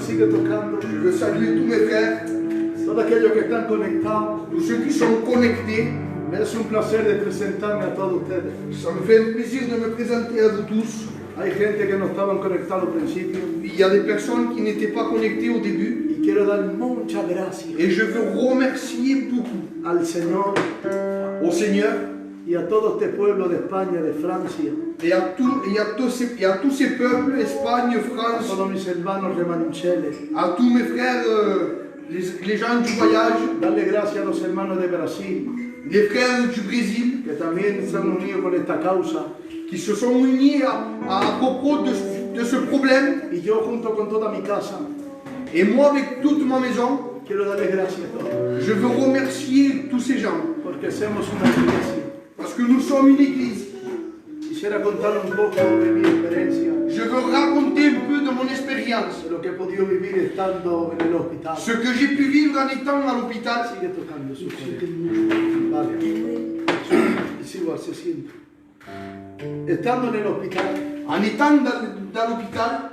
sigue tocando. Je veux saluer tous mes frères, Todos aquellos que están conectados. tous ceux qui sont connectés. Me es un placer de presentarme a todos ustedes. Ça me fait un plaisir de me présenter à vous tous. Hay gente que no estaban conectados al principio. Il y a des personnes qui n'étaient pas connectées au début. Y quiero dar muchas gracias Et je veux remercier beaucoup al Señor au Seigneur y a todo este pueblo de España, de Francia, et à tous ces peuples, Espagne, a France, todos mis hermanos remancheles. à tous mes frères, les gens du voyage, Darle gracias a los hermanos de Brasil, les frères du Brésil, que también se han unido con esta causa. qui se sont unis à propos de ce problème. Y yo junto con toda mi casa, Et moi, avec toute ma maison, quiero darle gracias a todos, je veux remercier tous ces gens. porque somos una iglesia. Parce que nous sommes une église. Quisiera contar un poco de mi experiencia, Je veux raconter un peu de mon expérience. de lo que he podido vivir estando en el hospital. Ce que j'ai pu vivre en étant à l'hôpital. Sigue tocando su cuerpo. Vale. Y sigo, se siente. Estando en el hospital, En étant dans l'hôpital,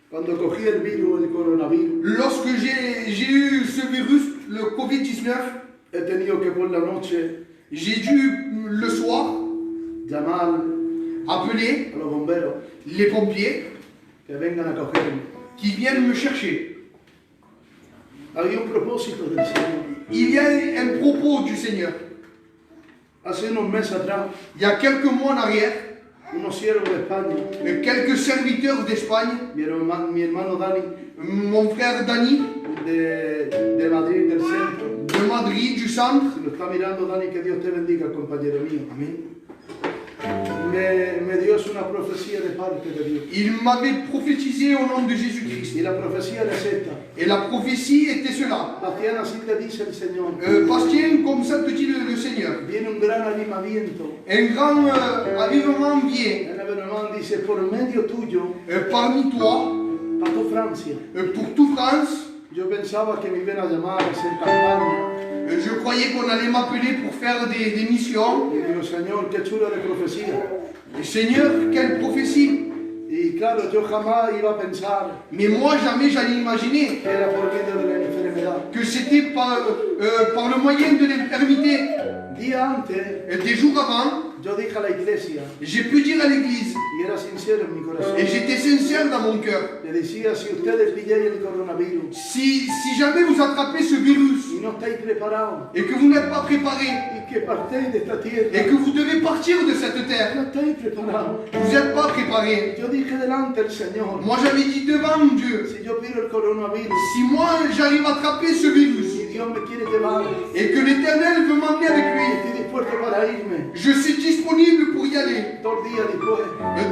cuando cogí el virus, el coronavirus, lorsque j'ai eu ce virus, le Covid-19, he tenido que por la noche j'ai dû le soir llamar appeler a los bomberos les pompiers que vengan a cogerme. qui viennent me chercher. Había un propósito del Señor. Il y a un propos du Seigneur. Hace unos meses atrás, Il y a quelques mois en arrière, unos siervos de España, quelques serviteurs d'Espagne, mi hermano Dani, mon frère Dani, de Madrid, del centro. de Madrid, du centre, Si lo está mirando Dani, que Dios te bendiga, compañero mío. Amén. Me dio una profecía de parte de Dios. Il m'avait prophétisé au nom de Jésus-Christ. Y la profecía es esta. Et la prophétie était cela. Bastián, así te dice el Señor. Bastien, comme ça te dit le Seigneur. Viene un gran avivamiento. Un grand avivement vient El avivamiento dice, por medio tuyo, parmi toi, para tu Francia. pour toute France. Yo pensaba que me iban a llamar a hacer campaña. Je croyais qu'on allait m'appeler pour faire des missions. Y digo, Señor, qué chulo de profecía. Et Seigneur, quelle prophétie! Y claro, yo jamás iba a pensar Mais moi, jamais j'allais imaginer que era por medio de la enfermedad. que c'était par le moyen de l'infirmité. Día antes, Des jours avant, yo dije a la iglesia, j'ai pu dire à l'église, y era sincero en mi corazón, et j'étais sincère dans mon cœur, le decía, si ustedes pilláis el coronavirus si jamais vous attrapez ce virus y no estáis preparados, et que vous n'êtes pas préparé y que partéis de esta tierra, et que vous devez partir de cette terre, no estáis preparados. vous n'êtes pas préparé. Yo dije delante del Señor, Moi j'avais dit devant Dieu, si yo pido el coronavirus si moi j'arrive à attraper ce virus y Dios me quiere llevar, et que l'Éternel veut m'emmener avec lui, estoy dispuesto para irme. je suis disponible pour y aller. 2 días después,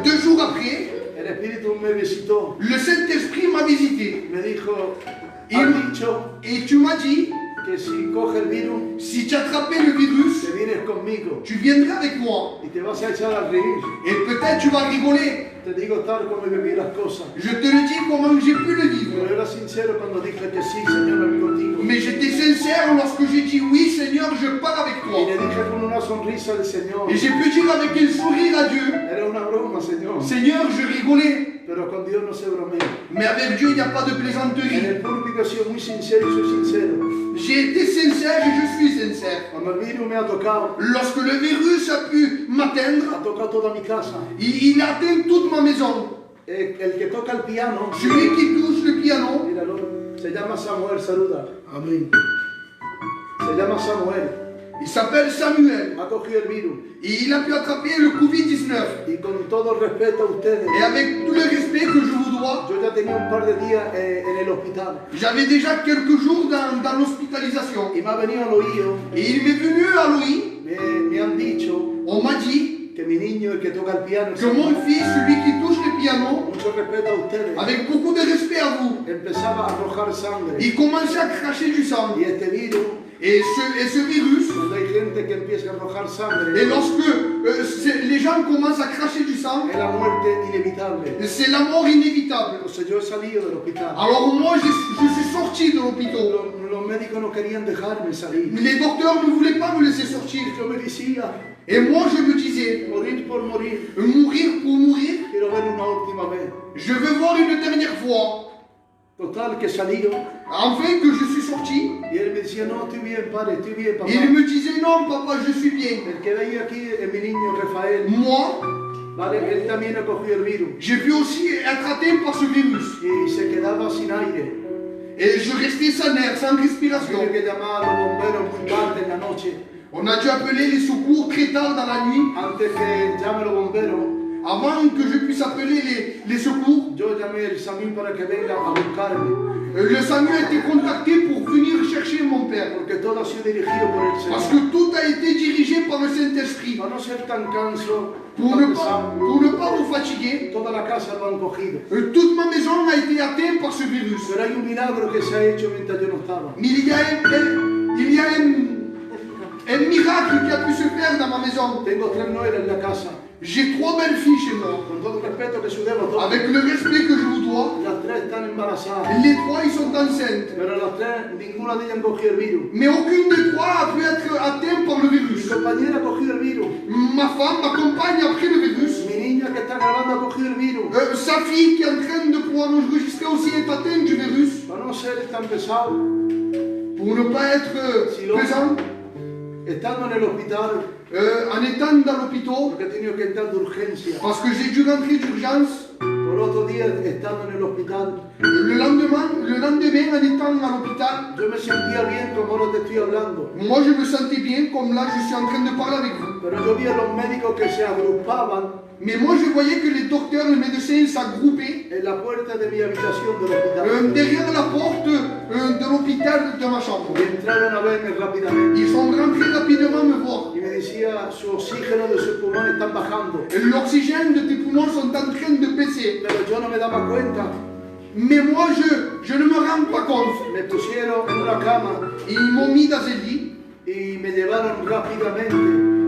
2 jours après, el Espíritu me visitó, le Saint-Esprit m'a visité. me dijo, Y- has dicho Et tu m'as dit, que si coge el virus, si tu attrapais le virus, te vienes conmigo tu viendrais avec moi. y te vas a echar a reír. Et peut-être tu vas rigoler. Te digo tal como viví las cosas. Je te le dis comment j'ai pu le vivre. Pero era sincero cuando dije que sí, Señor, me voy contigo. Mais j'étais sincère lorsque j'ai dit oui Seigneur, je pars avec Y toi. le dije con una sonrisa al Señor. Et j'ai pu dire avec un sourire à Dieu, Era una broma, Señor. Seigneur, je rigolais. Pero con Dios no se bromea. Mais avec Dieu, il n'y a pas de En plaisanterie. el púlpito he sido muy sincero y soy sincero. J'ai été sincère et je suis sincère. Cuando el virus me ha tocado, Lorsque le virus a pu m'atteindre, ha tocado toda mi casa. il a atteint toute ma maison. El que toca el piano, Celui qui touche le piano, míralo, se llama Samuel, saluda. Amen. Se llama Samuel. Il s'appelle Samuel. Ha cogido el virus. Et il a pu attraper le Covid-19. Y con todo respeto a ustedes, Et avec tout le respect que je vous dois, yo ya tenía un par de días en el hospital. j'avais déjà quelques jours dans l'hospitalisation. Y me ha venido al oído, Et il m'est venu à l'ouïe, me han dicho on m'a dit que mi niño, el que toca el piano, que mon fils, celui qui touche le piano, mucho respeto a ustedes, avec beaucoup de respect à vous, empezaba a arrojar sangre. il commençait à cracher du sang. Y este virus, Et ce virus, cuando hay gente que empieza a arrojar sangre, et lorsque les gens commencent à cracher du sang, es la muerte inevitable. c'est la mort inévitable. Entonces yo he salido del hospital. Alors moi, je suis sorti de l'hôpital. Los médicos no querían dejarme salir. Les docteurs ne voulaient pas me laisser sortir. Yo me decía, Et moi, je me disais, morir por morir, mourir pour mourir, quiero ver una última vez. je veux voir une dernière fois. Total, que salió. Enfin que je suis sorti. Y él me decía, no, estoy bien, padre, estoy bien, papá. Et il me disait non papa je suis bien. El que veía aquí es mi niño Rafael. Moi, Vale, él también ha cogido el virus. j'ai pu aussi être atteint par ce virus. Y se quedaba sin aire. Et je restais sans air, sans respiration. Tuve que llamar a los bomberos muy tarde en la noche. On a dû appeler les secours très tard dans la nuit. Antes que llame los bomberos, Avant que je puisse appeler les secours, yo llamé al SAMU para que venga a buscarme. le SAMU a été contacté pour venir chercher mon père. Porque todo ha sido dirigido por el Parce Señor. que tout a été dirigé par le Saint-Esprit. Para no ser tan canso, Pour tan ne pesado, pas vous fatiguer, toda la casa lo han cogido. toute ma maison a été atteinte par ce virus. Pero hay un milagro que se ha hecho mientras yo no estaba. Mais il y a un miracle qui a pu se faire dans ma maison. Tengo 3 nueras en la casa. J'ai 3 belles filles chez moi. Con todo el respeto que su debo todo. Avec le respect que je vous dois, Las 3 están embarazadas. les 3 ils sont enceintes. Pero las 3, ninguna de ellas han cogido el virus. Mais aucune des 3 a pu être atteinte par le Mi virus. compañera ha cogido el virus. Ma femme, ma compagne a pris le virus. Mi niña que está grabando ha cogido el virus. Sa fille qui est en train de pouvoir enregistrer aussi est atteinte du virus. Para no ser tan pesado, Pour ne pas être pesant, estando en el hospital, en étant dans l'hôpital, porque he tenido que entrar de urgencia. parce que j'ai dû rentrer d'urgence. Por otro día, estando en el hospital, Le lendemain, en étant à l'hôpital, yo me sentía bien como ahora te estoy hablando. moi je me sentais bien comme là je suis en train de parler avec vous. Pero yo vi a los médicos que se agrupaban Mais moi je voyais que les docteurs, les médecins s'agroupaient en la puerta de mi habitación del hospital. derrière la porte de l'hôpital de ma chambre. Y entraron a verme rápidamente. Ils sont rentrés rapidement me voir. Y me decía, su oxígeno de sus pulmones están bajando. L'oxygène de tes poumons sont en train de baisser. Pero yo no me daba cuenta. Mais moi je ne me rends pas compte. Me pusieron en una cama Ils m'ont mis dans un lit. y me llevaron rápidamente.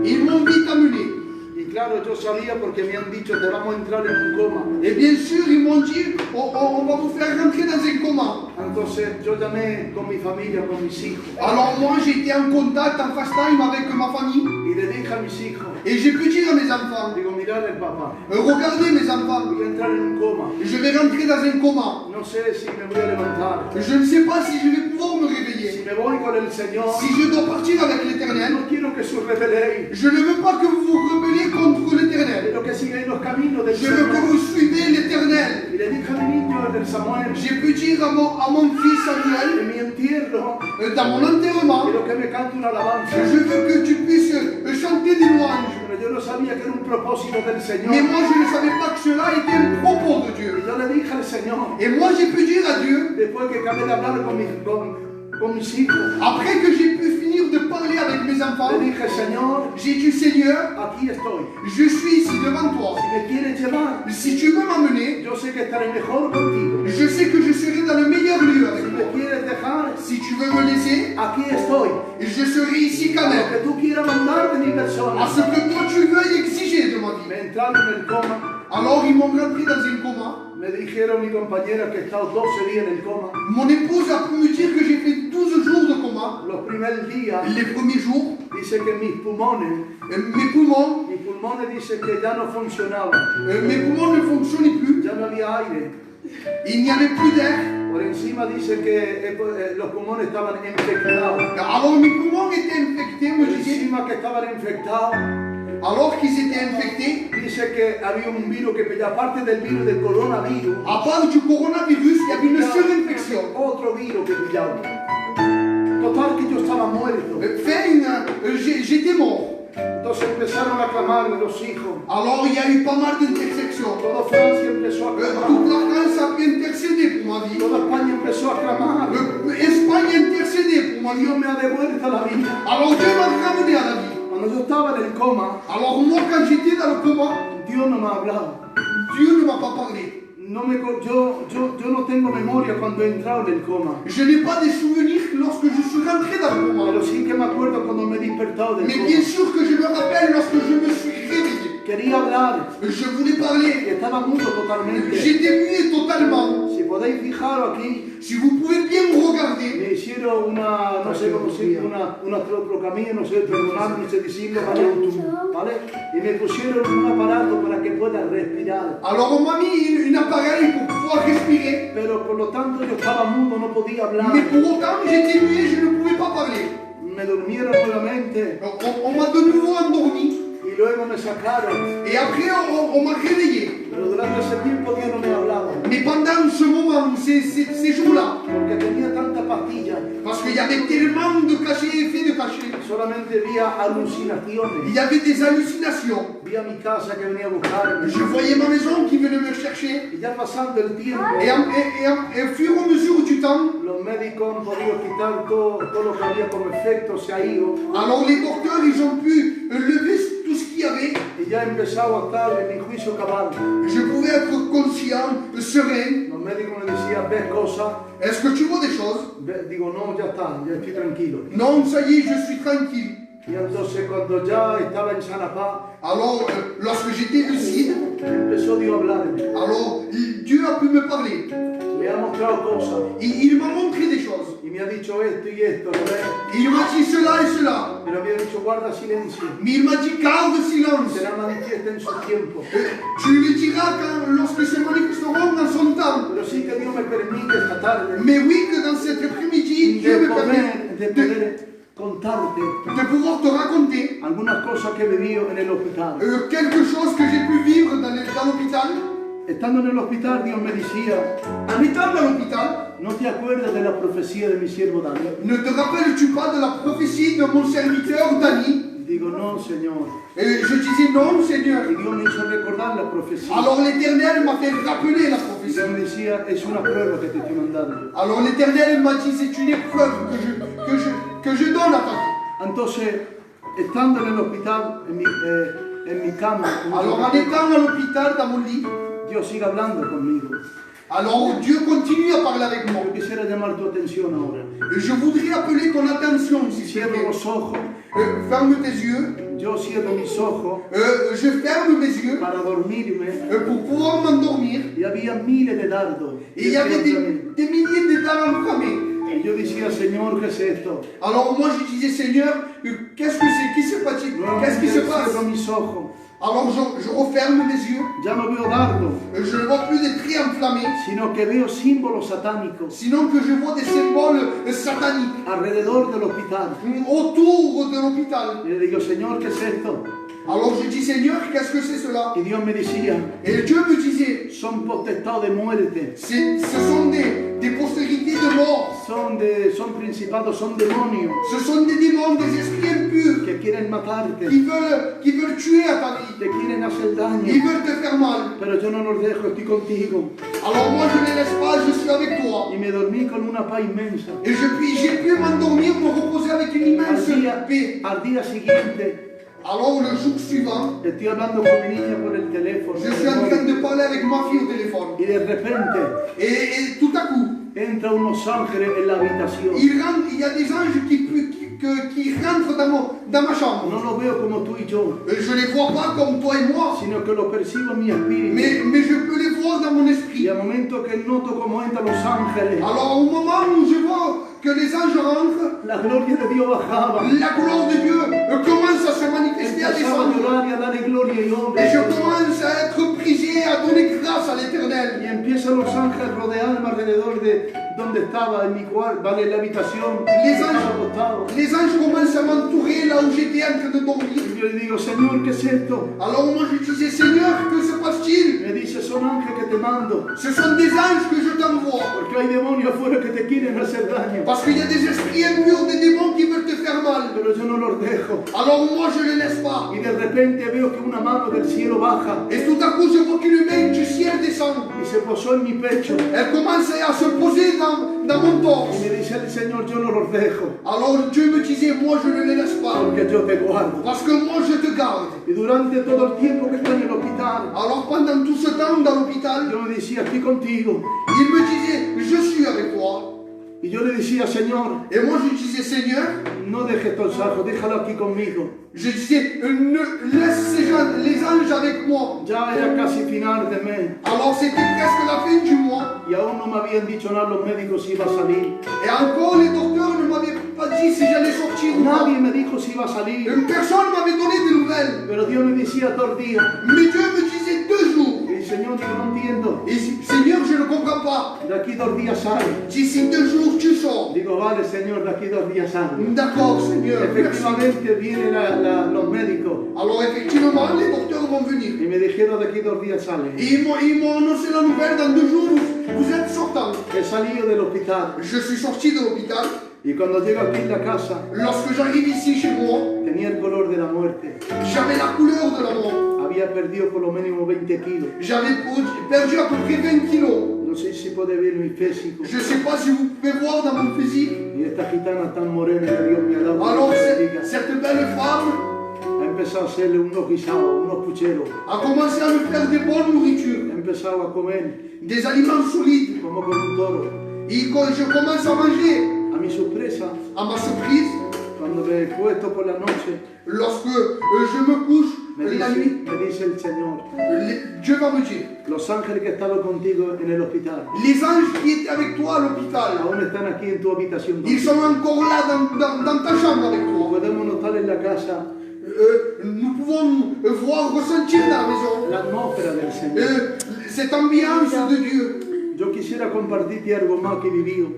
Ils m'ont vite amené. Y claro, yo sabía porque me han dicho, te vamos a entrar en un coma. Et bien sûr, ils m'ont dit, on va vous faire rentrer dans un coma. Entonces yo llamé con mi familia, con mis hijos. Alors moi, j'ai été en contact, en FaceTime avec ma famille. Y le dije a mis hijos, Et j'ai pu dire à mes enfants, digo, mirad el papá, regardez mes enfants, voy a entrar en un coma. je vais rentrer dans un coma. No sé si me voy a levantar, Je ne sais pas si je vais pouvoir me si réveiller. me voy con el Señor. Si je dois partir avec l'Éternel, No quiero que os rebeléis, je ne veux pas que vous vous rebelliez contre l'Éternel. pero que sigáis los caminos del Je veux que Señor. vous suivez l'Éternel. Y le dije a mi niño, el Samuel, J'ai pu dire à mon fils Samuel, en mi entierro, dans mon enterrement, quiero que me cante una alabanza. je veux que tu puisses chanter des louanges. Pero yo no sabía que era un propósito del Señor. Mais moi, je ne savais pas que cela était un propos de Y Dieu. yo le dije al Señor, Et moi, j'ai pu dire à Dieu, después que acabé de hablar con mis hijos, après que j'ai pu finir de parler avec mes enfants, le dije, Señor, j'ai dit, Seigneur, aquí estoy. je suis ici devant toi. Si me quieres llevar, Si tu veux m'emmener, yo sé que estaré mejor contigo. je sais que je serai dans le meilleur lieu avec Si toi. me quieres dejar, Si tu veux me laisser, aquí estoy. je serai ici quand A lo même. que tú quieras mandar de mi À persona. ce que toi tu veuilles exiger de ma vie. Me entraron en el coma. Alors ils m'ont rentré dans un coma. Me dijeron mi compañera que he estado 12 días en el coma. Mon épouse a pu me dire que j'ai fait 12 jours de coma. Los primeros días Les premiers jours, dice que mis pulmones dicen que ya no funcionaban. mes poumons ne fonctionnaient plus. Ya no había aire. Il n'y avait plus d'air. Por encima dice que los pulmones estaban infectados. Alors mes poumons étaient infectés, me Por disait. encima que estaban infectados, Alors qu'ils étaient infectés, dice que había un virus que, aparte del virus del coronavirus, à part du coronavirus, il y avait une surinfection. otro virus que pillaba. Total que yo estaba muerto. J'étais mort. Entonces empezaron a clamar los hijos. Alors il y a eu pas mal d'intercessions. Toda Francia empezó a Toute clamar. la France a pu intercéder pour ma vie. Toda España empezó a clamar. Espagne a intercédé pour ma vie. Dios me ha devuelto la vida. Alors Dieu m'a ramené à la vie. Cuando yo estaba en el coma, Alors moi quand j'étais dans le coma, Dios no me ha hablado. Dieu ne m'a pas parlé. Yo no tengo memoria cuando he entrado en el coma. Je n'ai pas des souvenirs lorsque je suis rentré dans le coma. Pero sí que me acuerdo cuando me he despertado del Mais coma. bien sûr que je me rappelle lorsque je me suis réveillé. Quería hablar Je voulais y parler. estaba mudo totalmente. J'étais muet totalement. Si podéis fijaros aquí, Si vous pouvez bien me regarder, me hicieron una, no sé cómo se dice, una trocamía, no sé, perdonadme, no sé decirlo, ¿vale? Y me pusieron un aparato para que pueda respirar. alors on m'a mis un appareil pour pouvoir respirer. pero por lo tanto yo estaba mudo, no podía hablar. Mais pour autant, j'étais muet, je ne pouvais pas parler. Me durmieron nuevamente On m'a de nouveau endormi. y luego me sacaron. Et après, on m'a réveillé. Pero durante ese tiempo Dios no me hablaba, Mais pendant ce moment, ces jours-là, porque tenía tanta pastilla, parce qu'il y avait tellement de cachets, effets de cachets, solamente vía alucinaciones. il y avait des hallucinations. Vi a mi casa que venía a buscarme. Je voyais ma maison qui venait me chercher. Y ya pasando el tiempo, Et au fur et à mesure du temps, los médicos han podido quitar todo lo que había como efecto, se ha ido. alors les docteurs, ils ont pu lever tout ce qu'il y avait. Y ya he empezado a estar en mi juicio cabal. Je pouvais être conscient, serein. Los médicos me decían, ves cosas. Est-ce que tu vois des choses? Digo, no, ya está, ya estoy tranquilo. Non, ça y est, je suis tranquille. Y entonces cuando ya estaba en sana paz, Alors, lorsque j'étais lucide, empezó Dios a hablarme. alors Dieu a pu me parler. Me ha mostrado cosas Il m'a montré des choses. y me ha dicho esto y esto, ¿lo ves? Il m'a dit cela et cela. Me lo había dicho, guarda silencio. Mais il m'a dit garde silence. Será manifiesta en su tiempo. Tu le diras lorsque se manifesteront dans son temps. Pero sí que Dios me permite esta tarde Mais oui, que dans cet après-midi, Dieu me permet de poder contarte de pouvoir te raconter algunas cosas que he vivido en el hospital. quelque chose que j'ai pu vivre dans l'hôpital. Estando en el hospital, Dios me decía, En étant dans l'hôpital, ¿no te acuerdas de la profecía de mi siervo Daniel? ne te rappelles-tu pas de la prophétie de mon serviteur Dani? Digo, no, Señor. Et je disais non, Seigneur. Y Dios me hizo recordar la profecía. Alors l'Éternel m'a fait rappeler la Y prophétie. Dios me decía, es una prueba que te estoy mandando. Alors l'Éternel m'a dit c'est une épreuve que je donne à ta vie. Entonces, estando en el hospital, en mi cama, Alors en étant à l'hôpital dans mon lit, Dios sigue hablando conmigo. alors Dieu continue à parler avec moi. Yo quisiera llamar tu atención ahora. Et je voudrais appeler ton attention si tu Cierro veux. los ojos. Ferme tes yeux. Yo cierro mis ojos Je ferme mes yeux para dormirme. pour pouvoir m'endormir. Y había miles de dardos. Et il y avait des milliers de dards enflammés. Y yo decía, Señor, ¿qué es esto? Alors moi je disais Seigneur, qu'est-ce que c'est? Qu'est-ce qui se passe? Cierro mis ojos. Alors je referme mes yeux. Ya no veo dardos, Je ne vois plus des traits enflammés, sino que veo símbolos satánicos sinon que je vois des symboles sataniques alrededor del hospital. autour de l'hôpital. Y le digo, Señor, ¿qué es esto? Alors je dis Seigneur, qu'est-ce que c'est cela? Y Dios me decía, Et Dieu me disait, son potestad de muerte, ce sont des postérités de mort. son principados, son demonios Ce sont des démons, des esprits impurs que quieren matarte, qui veulent tuer à ta vie. te quieren hacer daño. Ils veulent te faire mal. Pero yo no los dejo, estoy contigo. Alors moi je ne les laisse pas, je suis avec toi. Y me dormí con una paz inmensa. Et j'ai pu m'endormir, me reposer avec une immense paix. Al día siguiente, Alors le jour suivant, estoy hablando con mi niña por el teléfono. je suis en train de parler avec ma fille au téléphone. Y de repente Et tout à coup, entra unos ángeles en la habitación. il y a des anges qui rentrent dans ma chambre. No los veo como tú y yo, Je ne les vois pas comme toi et moi, sino que los percibo en mi espíritu. mais je peux les voir dans mon Y esprit. al momento que noto cómo entran los ángeles, Alors au moment où je vois que les anges rentrent, la gloria de Dios bajaba. la gloire de Dieu commence à se manifester, à Empezaba a descendre. llorar y a darle gloria y honra. Et je commence à être prisé, à donner grâce à Y l'Éternel. empiezan los ángeles a rodearme alrededor de donde estaba, en mi cuarto, vale, en la habitación. Les Estaba anges, acostado. les anges commencent à m'entourer là où j'étais en train de dormir. Y yo le digo, Señor, ¿qué es esto? Alors moi je disais, Seigneur, que se passe-t-il? Me dice, son ángeles que te mando. Ce sont des anges que je t'envoie. Porque hay demonios afuera que te quieren hacer daño. Parce qu'il y a des esprits impurs, des démons qui veulent te faire mal. Pero yo no los dejo. Alors moi je ne les laisse pas. Y de repente veo que una mano del cielo baja Et tout à coup je vois qu'une main du ciel descend. y se posó en mi pecho. Elle commence à se poser dans mon torse. Y me dice el Señor, yo no los dejo. Alors Dieu me disait, moi je ne les laisse pas. Porque yo te guardo. Parce que moi je te garde. Y durante todo el tiempo que estoy en el hospital, Alors pendant tout ce temps dans l'hôpital, yo me decía, estoy contigo. il me disait, je suis avec toi. Y yo le decía, Señor, Et moi je disais, Seigneur, no dejes estos ojos, déjalo aquí conmigo. je disais, laisse ces gens, les anges avec moi. Ya era casi final de mes. Alors c'était presque la fin du mois. Y aún no me habían dicho nada los médicos si iba a salir. Et encore les docteurs ne m'avaient pas dit si j'allais sortir ou pas. Nadie me dijo si iba a salir. Personne ne m'avait donné de nouvelles. Pero Dios me decía 2 días. Mais Dieu me disait 2 jours. Y dice, Señor, digo, no entiendo. Et Seigneur, je ne comprends pas. De aquí 2 días sale. D'ici 2 jours, tu sors. Digo, vale, Señor, de aquí 2 días sale. D'accord, Seigneur. Merci. Efectivamente vienen los médicos Alors, effectivement, les docteurs vont venir. y me dijeron de aquí 2 días sale. Et ils m'ont annoncé la nouvelle, dans 2 jours, vous êtes sortant. He salido del hospital Je suis sorti de l'hôpital. y cuando llego aquí en la casa Lorsque j'arrive ici chez moi, tenía el color de la muerte. j'avais la couleur de la mort. Había perdido por lo mínimo 20 kilos. J'avais perdu à peu près 20 kilos. No sé si puede ver mi físico. Je ne sais pas si vous pouvez voir dans mon physique. Y esta gitana tan morena que Dios me ha dado. Alors, Diga, cette belle femme ha empezado a hacerle unos guisados, unos pucheros. a commencé à me faire des bonnes nourritures, He empezado a comer des aliments solides. como con un toro. Et quand je commence à manger, A mi sorpresa, à ma surprise, cuando me he puesto por la noche, lorsque je me couche la nuit, me dice el Señor, Dieu va me dire, los ángeles que estaban contigo en el hospital, les anges qui étaient avec toi à l'hôpital, aún están aquí en tu habitación. ils sont encore là dans ta chambre avec toi. Podemos notar en la casa Nous pouvons voir, ressentir dans la maison la atmósfera del Señor. cette ambiance de Dieu. Yo quisiera compartirte algo más que he vivido.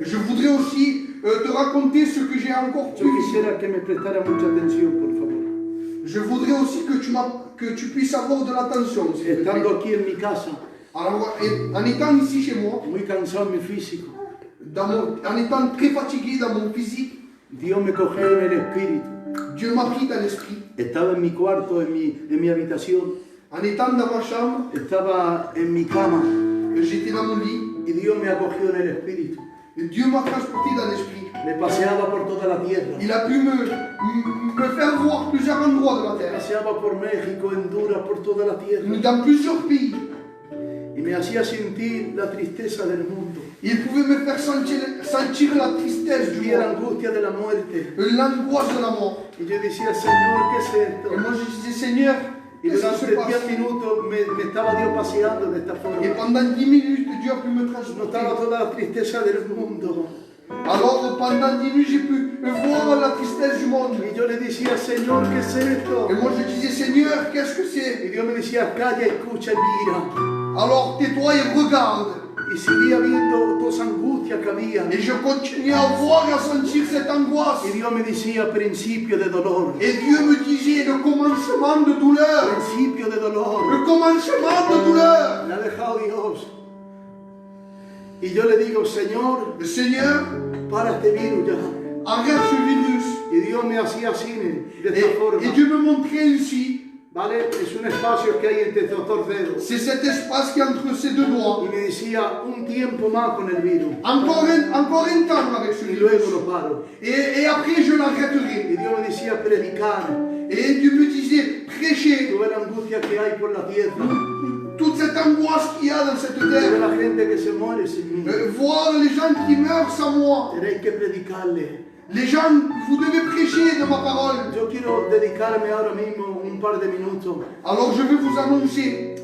Je voudrais aussi te raconter ce que j'ai encore Yo pu. quisiera que me prestara mucha atención, por favor. Je voudrais aussi que tu puisses avoir de l'attention. s'il te plaît. Estando aquí en mi casa, Alors, en étant ici chez moi, muy cansado en mi físico, en étant très fatigué dans mon physique, Dios me cogió en el espíritu. Dieu m'a pris dans l'esprit. Estaba en mi cuarto, en mi habitación, En étant dans ma chambre, estaba en mi cama j'étais dans mon lit. y Dios me acogió en el espíritu. Dieu m'a transporté dans l'esprit. Me paseaba por toda la tierra. Il a pu me faire voir plusieurs endroits de la terre, Paseaba por México, Honduras, por toda la tierra. dans plusieurs pays. Y me hacía sentir la tristeza del mundo. Il pouvait me faire sentir la tristesse du Y la monde, angustia de la muerte. l'angoisse de la mort. Y yo decía, Señor, ¿qué es Et esto? moi je disais, Seigneur, Y qu'est-ce qui durante se 10 passe? minutos me estaba Dios paseando de esta forma. Et pendant 10 minutes, Dieu a pu me transporter. Notaba toda la tristeza del mundo. Alors pendant 10 minutes, j'ai pu voir la tristesse du monde. Y yo le decía, Señor, ¿qué es esto? Et moi je disais, Seigneur, qu'est-ce que c'est? Y Dios me decía, calla, escucha y mira. Alors tais-toi et regarde. Y seguía viendo toda esa angustia que había. Et je continuais à voir et à sentir cette angoisse. Y Dios me decía, principio de dolor. Et Dieu me disait, le commencement de douleur. Principio de dolor. Le commencement de douleur. Me ha dejado Dios. Y yo le digo, Señor, Le Seigneur, para este virus ya. arrête ce virus. Y Dios me hacía así, de esta forma. Et Dieu me montrait ainsi. ¿Vale? Es un espacio que hay entre estos 2 dedos. C'est cet espace qui est entre ces deux doigts. Y me decía, un tiempo más con el virus. Encore un temps avec ce Y virus. luego lo paro. Et après, je l'arrêterai. Y Dios me decía, predicar. Et Dieu me disait, prêchez. Tú ves la angustia que hay por la tierra. Toute cette angoisse qu'il y a dans cette Tú ves terre. la gente que se muere sin mí. Voir les gens qui meurent sans moi. Tenéis que predicarle. Les gens, vous devez prêcher de ma parole. Yo quiero dedicarme ahora mismo un par de minutos. Alors je vais vous annoncer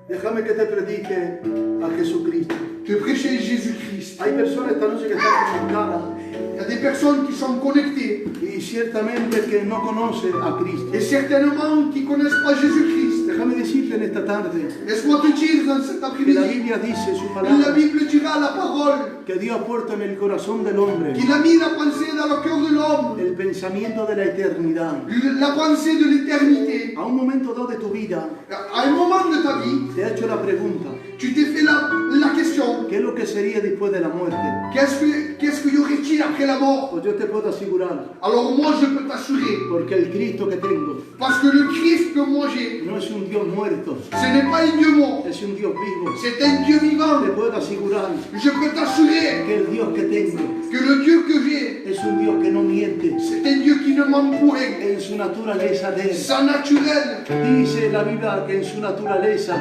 Déjame que te predique a Jesucristo. que prêcher Jésus-Christ. Hay personas esta noche que están conectadas Il y a des personnes qui sont connectées y ciertamente que no conocen a Cristo. et certainement qui ne connaissent pas Jésus-Christ. Déjame decirte en esta tarde Laisse-moi te dire dans cet que la après-midi, Biblia dice su la palabra Bible dira la parole que Dios ha puesto en el corazón del hombre qu'il a mis la pensée dans le cœur de l'homme, el pensamiento de la eternidad. la pensée de l'éternité. A un momento dado de tu vida À un moment de ta vie, te ha hecho la pregunta, tu t'es fait la question, ¿qué es lo que sería después de la muerte? qu'est-ce qu'il y aurait-il après la mort? Pues yo te puedo asegurar, Alors moi je peux t'assurer, porque el Cristo que tengo parce que le Christ que moi j'ai, no es un Dios muerto, ce n'est pas un Dieu mort, es un Dios vivo. c'est un Dieu vivant. Te puedo asegurar Je peux t'assurer que el Dios que tengo que le Dieu que j'ai, es un Dios que no miente. c'est un Dieu qui ne ment point. En su naturaleza de él. Sa naturelle, Dice la Biblia que en su naturaleza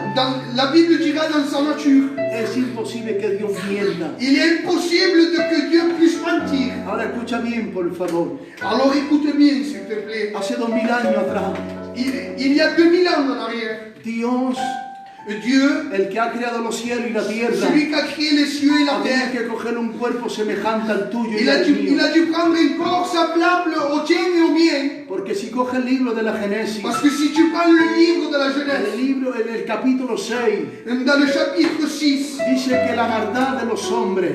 la Bible dira dans sa nature, es imposible que Dios mienta. il est impossible que Dieu puisse mentir. Ahora escucha bien, por favor. Alors écoute bien s'il te plaît. Hace 2000 años atrás, Il y a 2000 ans en arrière, Dios, Dieu, el que ha creado los cielos y la tierra, celui qui a créé les cieux et la tenía terre, que coger un cuerpo semejante al tuyo y il a al dû mío. prendre un corps semblable au tien et au mien. Porque Porque si coge el libro de la Génesis, Parce que si tu prends le livre de la en Genèse, el capítulo 6, dans le chapitre 6, dice que la maldad de los hombres,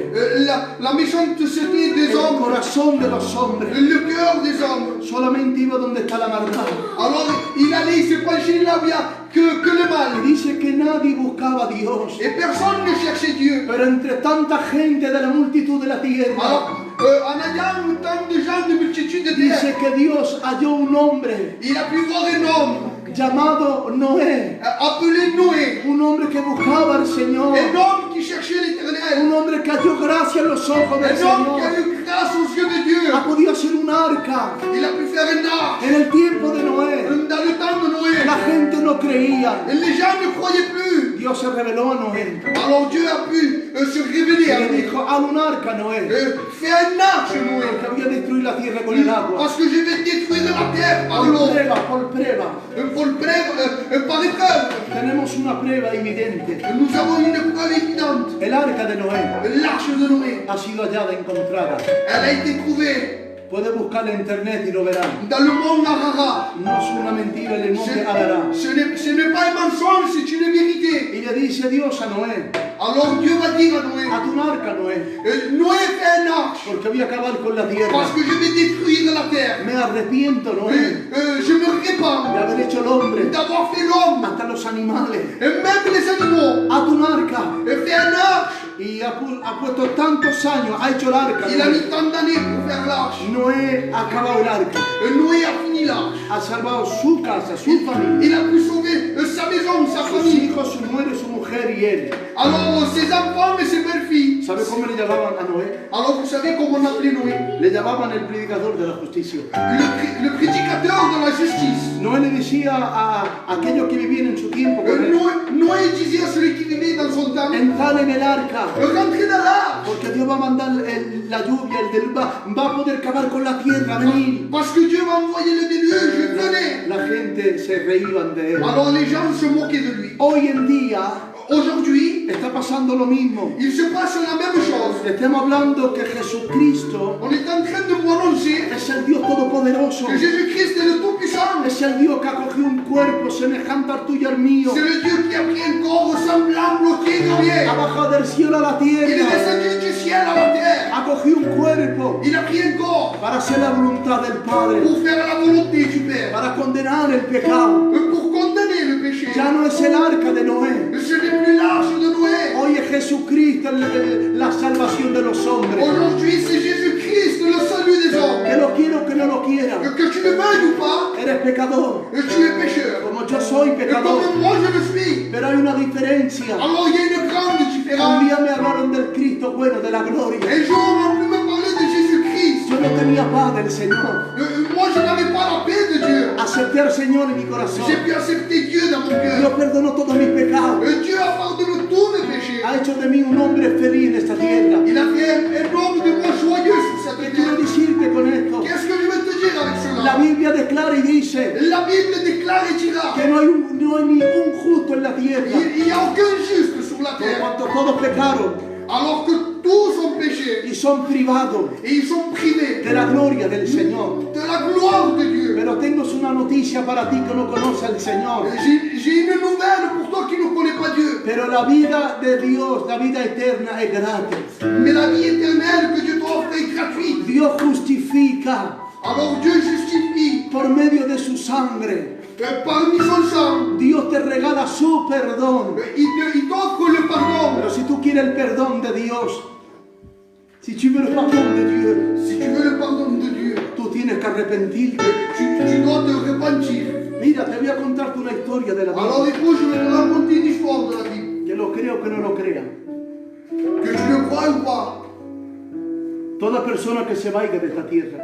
la méchanceté des el hommes, corazón de los hombres, le cœur des hommes. solamente iba donde está la maldad. Alors il allait, il se penchait là où il n'y a que le Y mal. dice que nadie buscaba a Dios. Et personne ne cherchait Dieu. Pero entre tanta gente de la multitud de la tierra, Alors, en ayant tant de gens de multitude de terre, dice que Dios halló un hombre il a pu voir un homme llamado Noé, appelé Noé. un hombre que buscaba al Señor, Un homme qui cherchait l'éternel. un hombre que halló gracia en los ojos del Un homme qui Señor. a eu grâce aux yeux de Dieu. Ha podido hacer un arca. Il a pu faire un arche. En el tiempo de Noé, Dans le temps de Noé, la gente no creía. les gens ne croyaient plus. Dios se reveló a Noé Alors Dieu a pu se révéler y à le lui. dijo, haz un arca, Noé, Fais un arche, Noé. porque voy a destruir la tierra con el agua. Parce que je vais détruire la terre par Por l'eau. prueba, por prueba. Par épreuve. Tenemos una prueba evidente. Nous avons une preuve évidente. El arca de Noé L'arche de Noé, ha sido hallada, encontrada. elle a été trouvée Puede buscar en internet y lo verán. dans le mont Arara. No es una mentira en el monte Agará. Ce n'est pas un mensonge, c'est une vérité. Y le dice Dios a Noé, Alors Dieu va dire à Noé, haz un arca, Noé, Noé fait un arche, porque voy a acabar con la tierra. parce que je vais détruire la terre. Me arrepiento, Noé, Je me répands de haber hecho el hombre, d'avoir fait l'homme, hasta los animales. et même les animaux. Haz un arca. Fait un arche. Y ha puesto tantos años, ha hecho el arca. Il a mis tant d'années pour faire l'arche. Noé ha acabado el arca. Noé a fini l'arche. Ha salvado su casa, su familia, Il a pu sauver sa maison, sa sus famille. hijos, su mujer, su mujer y él. Alors ses enfants et ses belles-filles. ¿Sabe cómo le llamaban a Noé? Alors vous savez comment on appelait Noé? Le llamaban el predicador de la justicia. Le prédicateur de la justice. Noé le decía a aquellos que vivían en su tiempo con él, Noé disait à celui qui vivait dans son temps, entrar en el arca, rentrez dans l'arche. porque Dios va a mandar la lluvia, va a poder acabar con la tierra, venir. Parce que Dieu va envoyer le déluge, venez. La gente se reían de él. Alors les gens se moquaient de lui. Hoy en día Aujourd'hui, está pasando lo mismo. il se passe la même chose. Estamos hablando que Jesucristo On est en train de vous annoncer es el Dios todopoderoso. que Jésus-Christ est le Tout-Puissant. Es el Dios que ha cogido un cuerpo semejante al tuyo y al mío. C'est le Dieu qui a pris un corps semblable au tien de bien. Ha bajado del cielo a la Il est tierra. descendu du ciel à la terre. Ha cogido un cuerpo Il a pris un corps para hacer la voluntad del Padre, pour faire la volonté du Père, para condenar el pecado. pour condamner le péché. Ya no es el arca de Noé. Ce n'est plus l'arche de Noé. Hoy es Jesucristo la salvación de los hombres. Aujourd'hui, c'est Jésus-Christ, le salut des hommes. Que lo quiera o que no lo quiera, Que tu le veuilles ou pas, eres pecador, tu es pécheur. como yo soy Et pecador. comme moi je le suis. Pero hay una diferencia. Alors il y a une grande Un différence. día me hablaron del Cristo bueno, de la gloria. Un jour, on a pu me parler de Jésus-Christ. Yo no tenía paz del Señor. Moi, je n'avais pas la paix de Dieu. Acepté al Señor en mi corazón. J'ai pu accepter Dieu dans mon cœur. Dios perdonó todos mis pecados. Dieu a pardonné tous mes péchés. Ha hecho de mí un hombre feliz en esta tierra. Il a fait un homme de moi joyeux sur cette ¿Qué quiero terre. decirte con esto? Qu'est-ce que je vais te dire avec La cela? Biblia declara y dice La Bible déclare et dira que no hay ni un justo en la tierra. il n'y a aucun juste sur la Por terre. cuanto todos pecaron Alors que tous ont péché y son privados et ils sont privés de la gloria del Señor. de la gloire de Dieu. Pero tengo una noticia para ti que no conoce al Señor. J'ai une nouvelle pour toi qui ne connais pas Dieu. Pero la vida de Dios, la vida eterna es gratis. Mais la vie éternelle que Dieu t'offre est gratuite. Dios justifica Alors Dieu justifie por medio de su sangre. parmi son sang. Dios te regala su perdón. Il t'offre le pardon. Pero si tú quieres el perdón de Dios, si tu veux le pardon de Dieu, Si tu veux le pardon de Dieu, tú tienes que arrepentirte. tu dois te repentir. Mira, te voy a contarte una historia de la Alors Biblia, écoute, je vais te raconter une histoire de la Bible. que lo creo que no lo crea. Que tu le crois ou pas, Toda persona que se vaya de esta tierra,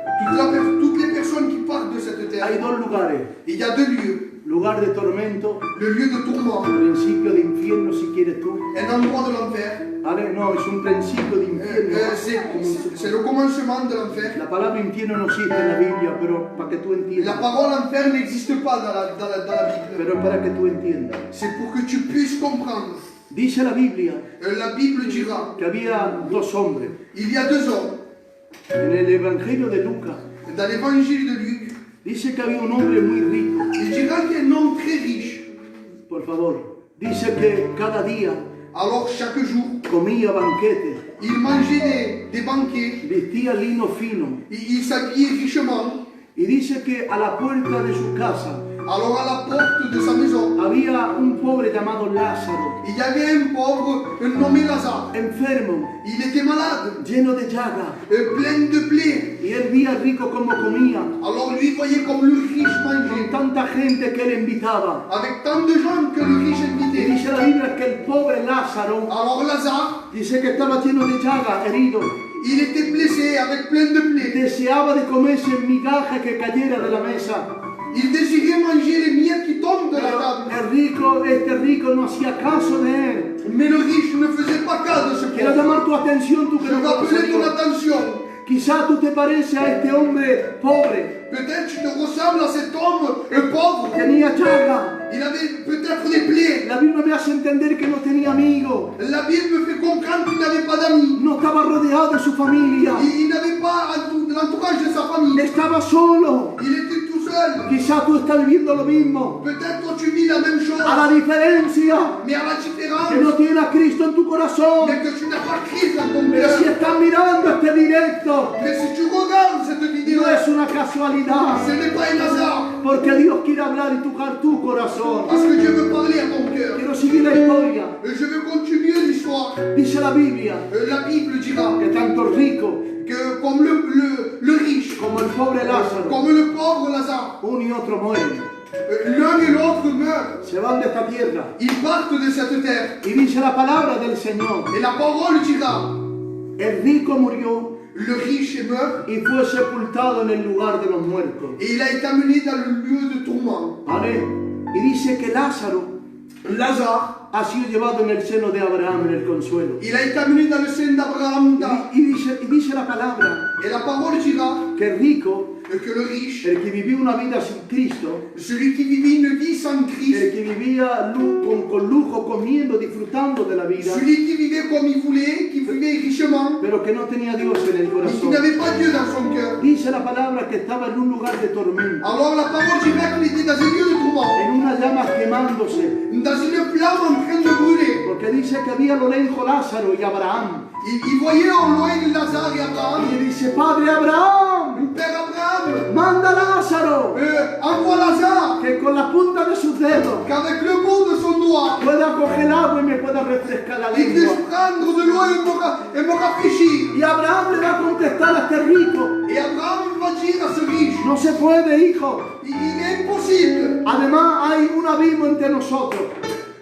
toutes les personnes qui partent de cette hay terre, dos lugares: il y a deux lieux. lugar de tormento, Le lieu de tourment, principio de infierno, si quieres tú. un endroit de l'enfer. ¿Vale? No, es un principio de infierno. C'est le commencement de l'enfer. La palabra infierno no existe en la Biblia, pero para que tú La entiendas. parole enfer n'existe pas dans la Bible. Pero para que tú entiendas. C'est pour que tu puisses comprendre. Dice la Biblia La Bible dira, que había dos hombres. il y a deux hommes En el Evangelio de Lucas dans l'évangile de Luc. Dice que había un hombre muy rico. Il dira qu'il y a un homme très riche. Por favor. Dice que cada día Alors chaque jour, comía banquetes, il mangeait des banquets, vestía lino fino. il s'habillait richement. Y dice que a la puerta de su casa Alors à la porte de sa maison, había un pobre llamado Lázaro, il y avait un pauvre nommé Lazare. enfermo, Il était malade, lleno de llagas. plein de plaies. Y él veía al rico como comía, Alors lui voyait comme le riche con mangeait, tanta gente que él invitaba. avec tant de gens que le riche Y invitait. dice la Biblia que el pobre Lázaro, Alors Lazare, dice que estaba lleno de llagas, herido. il était blessé avec plein de plaies. Deseaba de comerse migajas que cayera de la mesa. Il désirait manger les miettes qui tombent de la Pero table. este rico no hacía caso de él. Mais le riche ne faisait pas cas de ce Quiero pauvre. llamar tu atención, tú que Je no veux appeler conoces a ton Dios. attention. Quizá tú te pareces a este hombre pobre. Peut-être tu te ressembles à cet homme pauvre. Tenía llagas. Il avait peut-être des plaies. La Biblia me hace entender que no tenía amigos. La Bible me fait comprendre qu'il n'avait pas d'amis. No estaba rodeado de su familia. Il n'avait pas l'entourage de sa famille. Estaba solo. Il était tout seul. Quizá tú estás viviendo lo mismo. Peut-être toi tu vis la même chose. A la diferencia Mais à la que différence, no tienes a Cristo en tu corazón. mais que tu n'as pas Christ dans ton Pero si cœur. estás mirando este directo, Mais si tu regardes cette vidéo, no es una casualidad. ce n'est pas un hasard. Porque Dios quiere hablar y tocar tu corazón. Parce que Dieu veut parler à ton cœur. Quiero seguir la historia. Je veux continuer l'histoire. Dice la Biblia La Bible dira que tanto el rico que comme le riche, como el pobre Lázaro, comme le pauvre Lazare, uno y otro mueren. l'un et l'autre meurent. Se van de esta tierra. Ils partent de cette terre. Y dice la palabra del Señor. Et la parole dira, El rico murió le riche meurt y fue sepultado en el lugar de los muertos. et il a été amené dans le lieu de tourment. ¿Vale? Y dice que Lázaro Lazare, ha sido llevado en el seno de Abraham en el consuelo. il a été amené dans le sein d'Abraham. Y dice la palabra Et la parole dira que el rico, que le riche, el que vivió una vida sin Cristo, celui qui vivait une vie sans Christ, el que vivía con lujo, comiendo, disfrutando de la vida, celui qui vivait comme il voulait, qui vivait richement, pero que no tenía Dios en el mais qui corazón. n'avait pas Dieu dans son cœur. Dice la palabra que estaba en un lugar de tormento, Alors la parole dira qu'il était dans un lieu de tourment, en una llama quemándose, dans une flamme en train de brûler. porque dice que había a lo lejos Lázaro y Abraham. Il voyait au loin Lazare et Abraham. Y le dice, Padre Abraham, Père Abraham, manda a Lázaro, envoie Lazare, que con la punta de sus dedos qu'avec le bout de son doigt, pueda coger agua y me pueda refrescar la il puisse lengua. prendre de l'eau et me rafraîchir. Y Abraham le va a contestar a este rico, Et Abraham va dire à ce riche, no se puede, hijo. il est impossible. Además hay un abismo entre nosotros.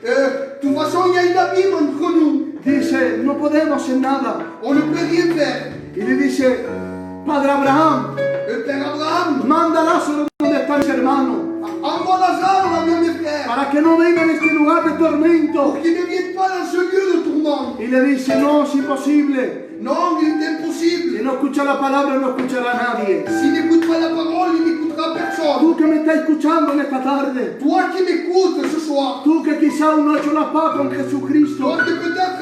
De toute façon, il y a une abîme entre nous. Dice, no podemos hacer nada. On ne peut rien faire. Y le dice, Padre Abraham, Père Abraham, manda a Lázaro donde está mi hermano, envoie Lazare là vers mes frères, para que no venga en este lugar de tormento. pour qu'ils ne viennent pas dans ce lieu de tourment. Y le dice, no, es imposible. Non, il est impossible. Si no escucha la palabra, no escuchará a nadie. S'il n'écoute pas la parole, il n'écoutera personne. Tú que me estás escuchando en esta tarde, Toi qui m'écoutes ce soir, tú que quizá aún no has hecho la paz con Jesucristo, toi qui peut-être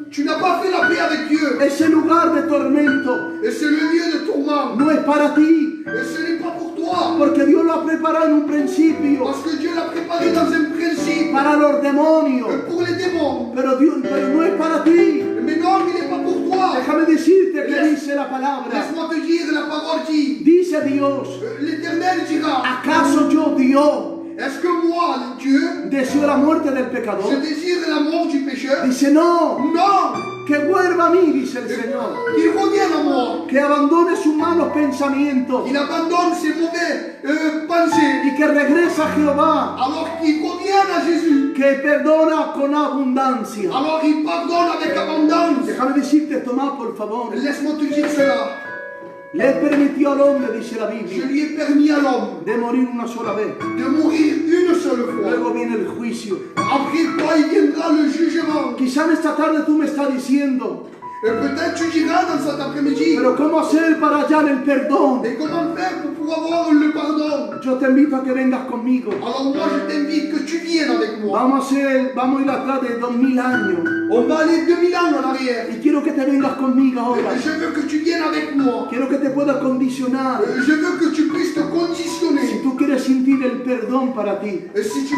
tu n'as pas fait la paix avec Dieu, ese lugar de tormento et c'est le lieu de tourment, no es para ti, et ce n'est pas pour toi, porque Dios lo ha preparado en un principio parce que Dieu l'a préparé dans un principe para los demonios, pour les démons. pero no es para ti. Mais non, il n'est pas pour toi. Déjame decirte que dice la palabra. Laisse-moi te dire, la parole dit, Dice Dios, l'Éternel dira, ¿acaso yo, Dios, est-ce que moi, Dieu, deseo la muerte del pecador? je désire la mort du pécheur? Dice, no, Non, que vuelva a mí, dice el Señor, qu'il revienne à moi, que abandone sus malos pensamientos qu'il abandonne ses mauvais pensées, y que regrese a Jehová, alors qu'il revienne à Jésus, que perdona con abundancia. alors il pardonne avec abondance. Déjame decirte, Tomás, por favor, Laisse-moi te dire cela. le permitió al hombre, dice la Je Biblia, lui ai permis à l'homme de morir una sola vez. de mourir une seule fois. Luego viene el juicio. Après quoi, il viendra le jugement. Quizá en esta tarde tú me estás diciendo, Et peut-être tu diras dans cet après-midi, pero ¿cómo hacer para hallar el perdón? mais comment faire pour pouvoir avoir le pardon? yo te invito a que vengas conmigo. Alors moi je t'invite que tu viennes avec moi. Vamos a ir atrás de 2000 años. On va aller 2000 ans en arrière. Y quiero que te vengas conmigo ahora. Je veux que tu viennes avec moi. Quiero que te puedas condicionar. Je veux que tu puisses te Si conditionner. tú quieres sentir el perdón para ti, Si tu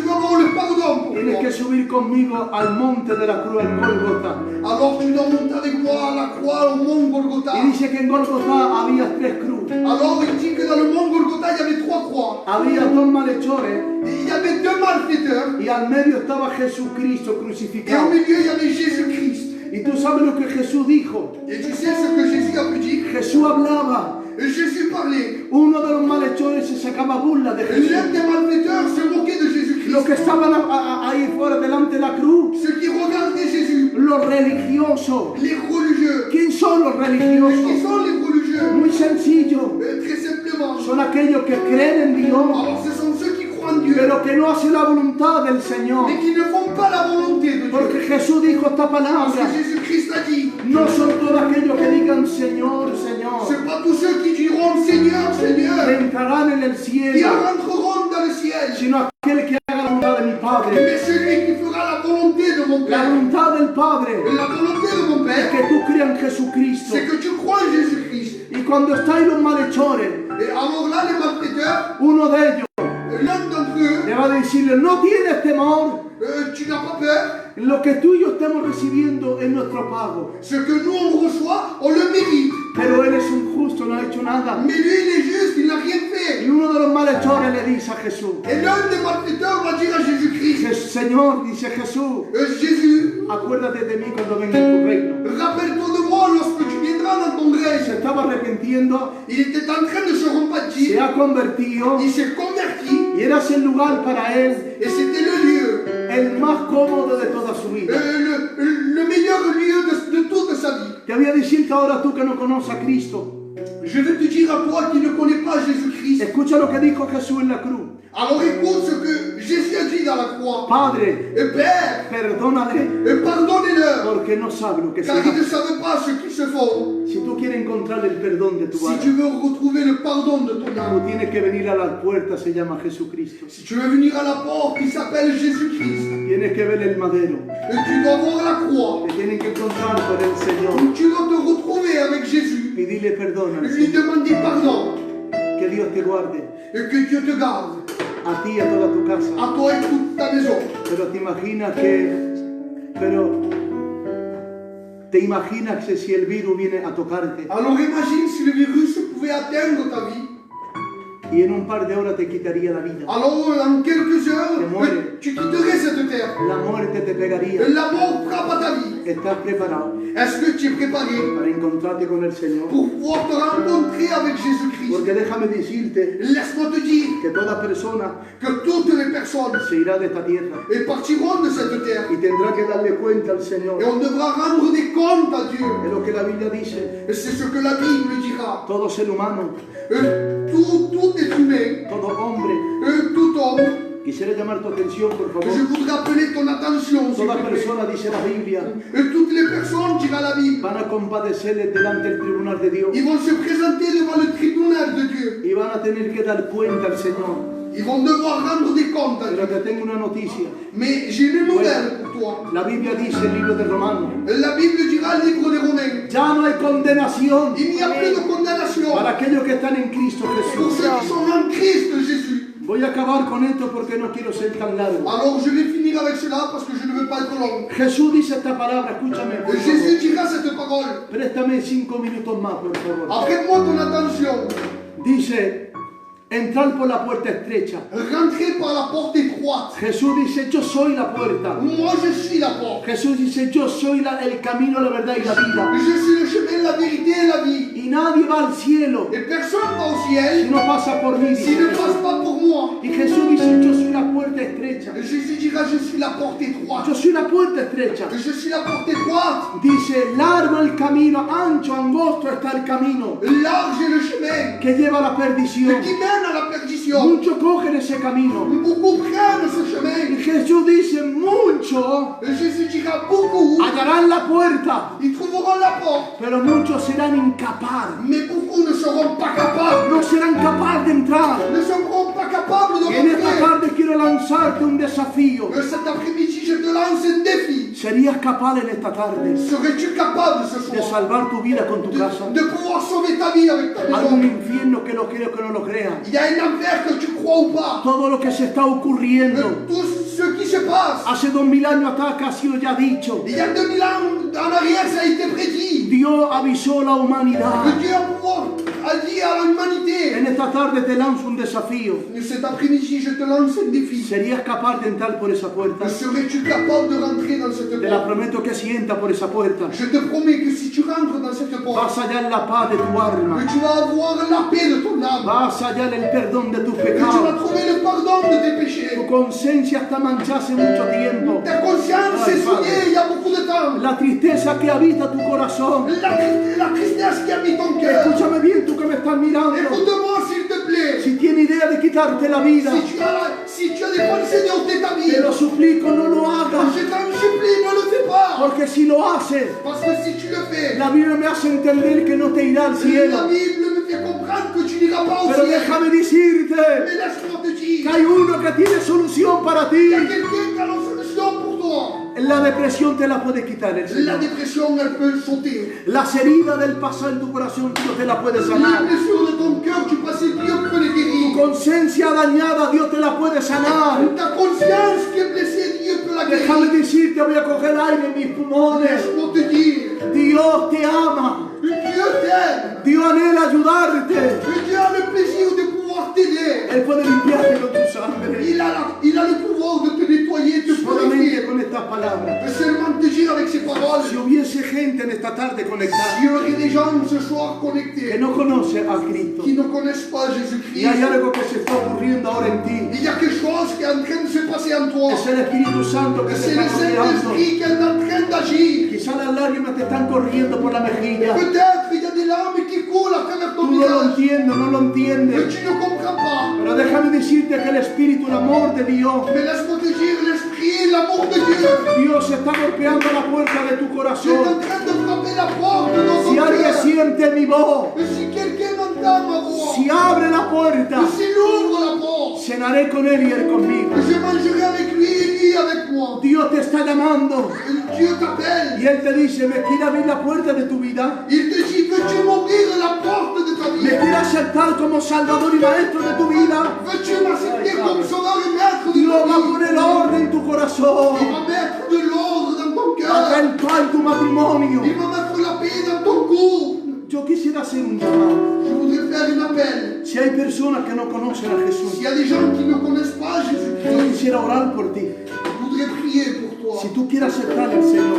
veux avoir le pardon pour tienes toi, que subir conmigo al monte de la cruz, al Gólgota. alors tu dois monter avec moi à la croix au mont Golgotha. Y dice que en Gólgota había 3 cruces. Alors il dit que dans le mont Golgotha il y avait 3 croix. Había 2 malhechores Et il y avait 2 malfaiteurs. y al medio estaba Jesucristo Et au crucificado. milieu il y avait Jésus-Christ. Y tú sabes lo que Jesús dijo. Et tu sais ce que Jésus a pu dire? Jesús hablaba. Jésus parlait. Uno de los malhechores se sacaba burla de Jesús. L'un des malfaiteurs se moquait de Los que Jésus-Christ. estaban ahí fuera delante de la cruz, Ceux qui regardaient Jésus, los religiosos. les religieux. ¿Quién son los Qui religiosos? sont les religieux? Muy sencillo. Très simplement. Son aquellos que creen en Dios, Alors ce sont ceux qui croient en Dieu, pero que no hacen la voluntad del Señor. mais qui ne font pas la volonté de Dieu. Porque Jesús dijo esta Parce palabra. que Jésus-Christ a dit, No son todos aquellos que digan Señor, Señor, c'est pas tous ceux qui diront Seigneur, que Seigneur, entrarán en el qui cielo, rentreront dans le ciel, sino aquel que haga la voluntad de mi Padre. mais celui qui fera la volonté de mon La Père. voluntad del Padre La volonté de mon es Père, que tú creas en Jesucristo. c'est que tu crois en Jésus-Christ. Y cuando estáis los malhechores, Et alors là, les malfaiteurs, uno de ellos l'un d'entre eux, le va a decirle, no tienes temor, tu n'as pas peur. lo que tú y yo estamos recibiendo es nuestro pago. Ce que nous on reçoit, on le mérite. Pero él es un justo, no ha hecho nada. Mais lui, il est juste, il n'a rien Y fait. uno de los malhechores le dice a Jesús, Et l'un des malfaiteurs va dire à Jésus-Christ, Señor, dice Jesús, Jésus, acuérdate de mí cuando venga en tu reino. rappelle-toi de moi lorsque tu viendras dans ton Se règne. estaba arrepintiendo, Il était en train de se se repentir, ha convertido il s'est converti, y era ese lugar para él et c'était le lieu, el más cómodo de toda su vida. le meilleur lieu de toute sa vie. Te voy a decir que ahora tú que no conoces a Cristo, Je vais te dire à toi qui ne connais pas Jésus-Christ. escucha lo que dijo Jesús en la cruz. Alors écoute ce que Jésus a dit dans la croix. Padre, Et Père, perdónale pardonnez-leur, porque no sabe lo que se car ils ne hace. savent pas ce qu'ils se font. Si tú quieres encontrar el perdón de tu Si alma, tu veux retrouver le pardon de ton tú âme, tienes que venir a la puerta, se llama Jesucristo. si tu veux venir à la porte qui s'appelle Jésus-Christ, Tienes que ver el madero, et tu dois voir la croix, te tienen que encontrar con el Señor tu dois te retrouver avec Jésus, y dile perdón al lui Señor. demander pardon, Que Dios te guarde, et que Dieu te garde, a ti y a toda tu casa. à toi et toute ta maison. Pero te imaginas que si el virus viene a tocarte Alors imagine si le virus pouvait atteindre ta vie. y en un par de horas te quitaría la vida. Alors en quelques heures, Te mueres. tu quitterais cette terre. La muerte te pegaría. La mort frappe à ta vie. ¿Estás preparado Est-ce que tu es préparé para encontrarte con el Señor? pour pouvoir te rencontrer avec Jésus-Christ? Porque déjame decirte Laisse-moi te dire que toda persona que toutes les personnes se irá de esta tierra partiront de cette terre. y tendrá que darle cuenta al Señor Et on devra rendre des comptes à Dieu. de lo que la Biblia dice. Et c'est ce que la Bible dira. Todo ser humano, Tout est humain, todo hombre. tout homme. Quisiera llamar tu atención, por Je favor. voudrais appeler ton attention, s'il Toda te plaît. persona, dice la Biblia, Toutes les personnes, dira la Bible, van a compadecerles delante del tribunal de Dios ils vont se présenter devant le tribunal de Dieu. y van a tener que dar cuenta al Señor. Ils vont devoir rendre des comptes à Dieu. Pero te tengo una noticia. Mais j'ai une nouvelle pour toi. La Biblia dice en el libro de Romanos, La Bible dira le livre des Romains. ya no hay condenación Il n'y a plus de condamnation para aquellos que están en Cristo pour Jesús. ceux qui sont en Christ Jésus. Voy a acabar con esto porque no quiero ser tan largo. Alors je vais finir avec cela parce que je ne veux pas être long. Jesús dice esta palabra, escúchame, por Jésus favor. dira cette parole. Préstame 5 minutos más, por favor. Prête-moi ton attention. Dice, entrar por la puerta estrecha. Rentrez par la porte étroite. Jesús dice, yo soy la puerta. Moi je suis la porte. Jesús dice, yo soy el camino, la verdad y la vida. Je suis le chemin, la vérité et la vie. Y nadie va al cielo Et personne va au si ciel no pasa por mí. s'il ne passe pas pour moi. Y Jesús dice, yo soy la puerta estrecha. Jésus dira je suis la porte étroite. Yo soy la puerta estrecha. Je suis la porte étroite. Dice, largo el camino, ancho, angosto está el camino Large est le chemin que lleva a la perdición. qui mène à la perdition. Muchos cogen ese camino. Beaucoup prennent ce Y chemin. Jesús dice, muchos Jésus dira beaucoup. hallarán la puerta, Ils trouveront la porte. pero muchos serán incapaces. Mais beaucoup ne seront pas capables. No serán capaces de entrar. Ne lanzarte un desafío. Cet après-midi, je te lance un défi. ¿Serías capaz en esta tarde Serais-tu capable ce de soir salvar tu vida con tu casa? de pouvoir sauver ta vie avec ta Algún maison? infierno que lo creo que no lo crea. Il y a un enfer que tu crois ou pas. Todo lo que se está ocurriendo Tout ce qui se passe. hace 2000 años atrás que ha sido ya dicho. Il y a 2000 ans en arrière, ça a été prédit. Dios avisó a la humanidad. Que Dieu a dit à l'humanité. En esta tarde te lanzo un desafío. Cet après-midi, je te lance un défi. ¿Serías capaz de entrar por esa puerta? Serais-tu capable de rentrer dans cette Te la porte? prometo que si entras por esa puerta, Je te promets que si tu rentres dans cette porte, vas a hallar la paz de tu alma. que tu vas avoir la paix de ton âme. Vas a hallar el perdón de tus Que tu vas pecados. trouver le pardon de tes péchés. Tu conciencia está manchada hace mucho tiempo. Ta conscience Ay, est Padre. souillée il y a beaucoup de temps. La tristeza que habita tu corazón. La tristesse qui habite ton cœur. Escúchame bien, tú que me estás mirando. Écoute-moi s'il te plaît. Si tienes idea de quitarte la vida, Si tu as des pensées de ôter ta vie, te lo suplico, no lo hagas. je t'en supplie, ne le fais pas. Porque si lo haces, Parce que si tu le fais, la Biblia me hace entender que no te irá al la cielo. Bible me fait comprendre que tu n'iras pas au Pero ciel. déjame decirte Mais laisse-moi te que dire, hay uno que tiene solución para il y a ti. quelqu'un qui a la solution pour toi. La depresión te la puede quitar el La Señor. dépression, elle peut sauter. Las heridas del pasado en tu corazón, Dios te la puede Les sanar. blessures de ton cœur, tu passais, Dieu peut les Tu guérir. conciencia dañada, Dios te la puede sanar. Ta conscience qui est blessée, Dieu peut la Déjame guérir. decirte, voy a coger aire en mis pulmones. Laisse-moi te dire, Dios te ama. Dieu t'aime. Dios anhela ayudarte. Dieu a le plaisir de pouvoir t'aider. Él puede limpiarte con tu sangre. Il a le pouvoir de te nettoyer, de te Solamente purifier. con estas palabras. De seulement te dire avec ses paroles. Si hubiese gente en esta tarde conectada S'il y aurait des gens ce soir que connectés no conoce a Cristo qui ne connaissent pas y Jésus-Christ, hay algo que se está ocurriendo ahora en ti, il y a quelque chose qui est en train de se passer en toi. es el Espíritu Santo que te C'est está le rodeando. Saint-Esprit qui est en train d'agir. Quizá las lágrimas te están corriendo por la mejilla. Peut-être qu'il y a des larmes qui coulent à travers ton Tú no lo visage, entiendes, no lo mais entiendes. tu ne comprends pas. Pero déjame decirte que el Espíritu, el amor de Dios, Mais laisse-moi te dire, l'Esprit, l'amour de Dieu, Dios está golpeando la puerta de tu c'est en corazón. train de frapper la porte de ton Si alguien cœur. siente mi voz, Et si quelqu'un entend ma voix, si abre la puerta, et s'il ouvre la porte, cenaré con él y él conmigo. je mangerai avec lui et lui avec moi. Dios te está llamando Dieu t'appelle. y Él te dice, ¿me quiere abrir la puerta de tu vida? Il te dit, veux-tu m'ouvrir la porte de ta ¿Me vie? quiere aceptar como Salvador y Maestro de tu vida? Veux-tu m'accepter comme sauveur et maître de Dios va a ta vie? poner orden en tu Il corazón. va mettre de l'ordre dans ton Acá cœur. el pan, tu matrimonio. Il va mettre la paix dans ton couple. Yo quisiera hacer un llamado. Je voudrais faire un appel. Si hay personas que no conocen a Jesús, S'il y a des gens qui ne connaissent pas yo Jésus-Christ, quisiera orar por ti. je voudrais prier pour toi. Si tú quieres aceptar al Señor,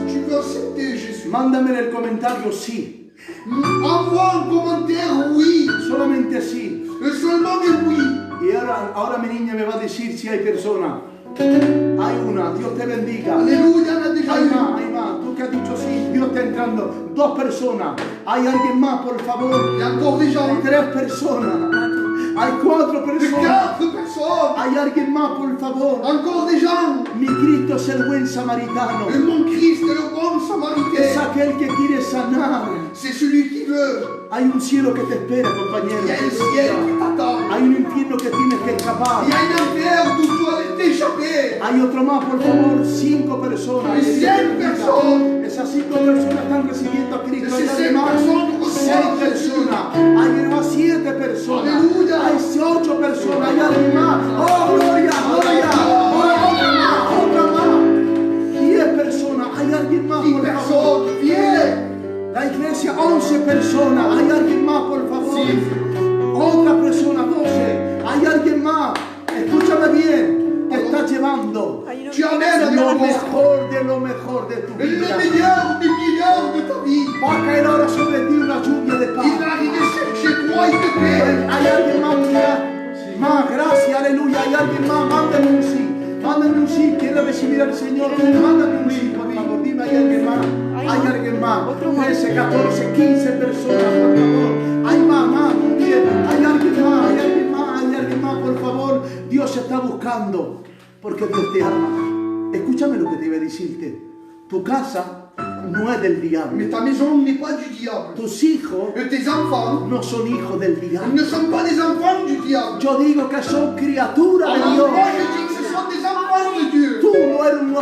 Si tu veux accepter Jésus, mándame en el comentario sí. envoie un commentaire oui. Solamente sí. Seulement un oui. Y ahora mi niña me va a decir si hay personas. Hay una, Dios te bendiga. Alléluia, on a déjà Hay eu. más, hay más. Tú que has dicho sí, Dios está entrando. 2 personas. Hay alguien más, por favor. Il y a encore des gens. Hay 3 personas. Hay 4 personas. 4 personnes. Hay alguien más, por favor. Encore des gens. Mi Cristo es el buen samaritano. Et mon Christ est le bon Es samaritain. aquel que quiere sanar. C'est celui qui veut. Hay un cielo que te espera, Il y a un compañero. ciel qui t'attend. Hay un infierno que tienes que escapar. Il y a un enfer d'où tu dois t'échapper. Hay otro más, por favor, 5 personas. Hay 100 personas. Esas 5 personas están recibiendo a Cristo. Hay Esas alguien 100 más, personas 6 reciben a personas. Hay más 7 personas. Aleluya. Hay 8 personas. Hay alguien más. Oh, gloria, gloria. Oh, otra más. 10 personas. Hay alguien más, 10 por favor. personnes. Viens. La iglesia, 11 personas. Hay alguien más, por favor. Sí. Otra persona, 12. Hay alguien más. Escúchame bien. Te está llevando Tu amènes lo avec toi mejor de tu le vida. meilleur des meilleurs de ta vie. Va a caer ahora sobre ti una lluvia de paz. Il va arriver chez toi, il te plaît. Hay alguien más, más, gracias, aleluya. Hay alguien más, mándame un sí. Mándame un sí, quiero recibir al Señor. Mándame un sí, por favor. Dime, hay alguien más. Hay alguien más. 13, 14, 15 personas, por favor. Hay más, muy bien. Hay alguien más, hay alguien más, hay alguien más, por favor. Dios está buscando porque Dios te ama. Escúchame lo que te iba a decirte. Tu casa no es del diablo. Mais ta maison n'est pas du diable. Tus hijos Tes enfants no son hijos del ils diablo. ne sont pas des enfants du diable. Yo digo que son criaturas de Alors Dios. moi je dis que ce sont des enfants de Dieu. Tú no eres un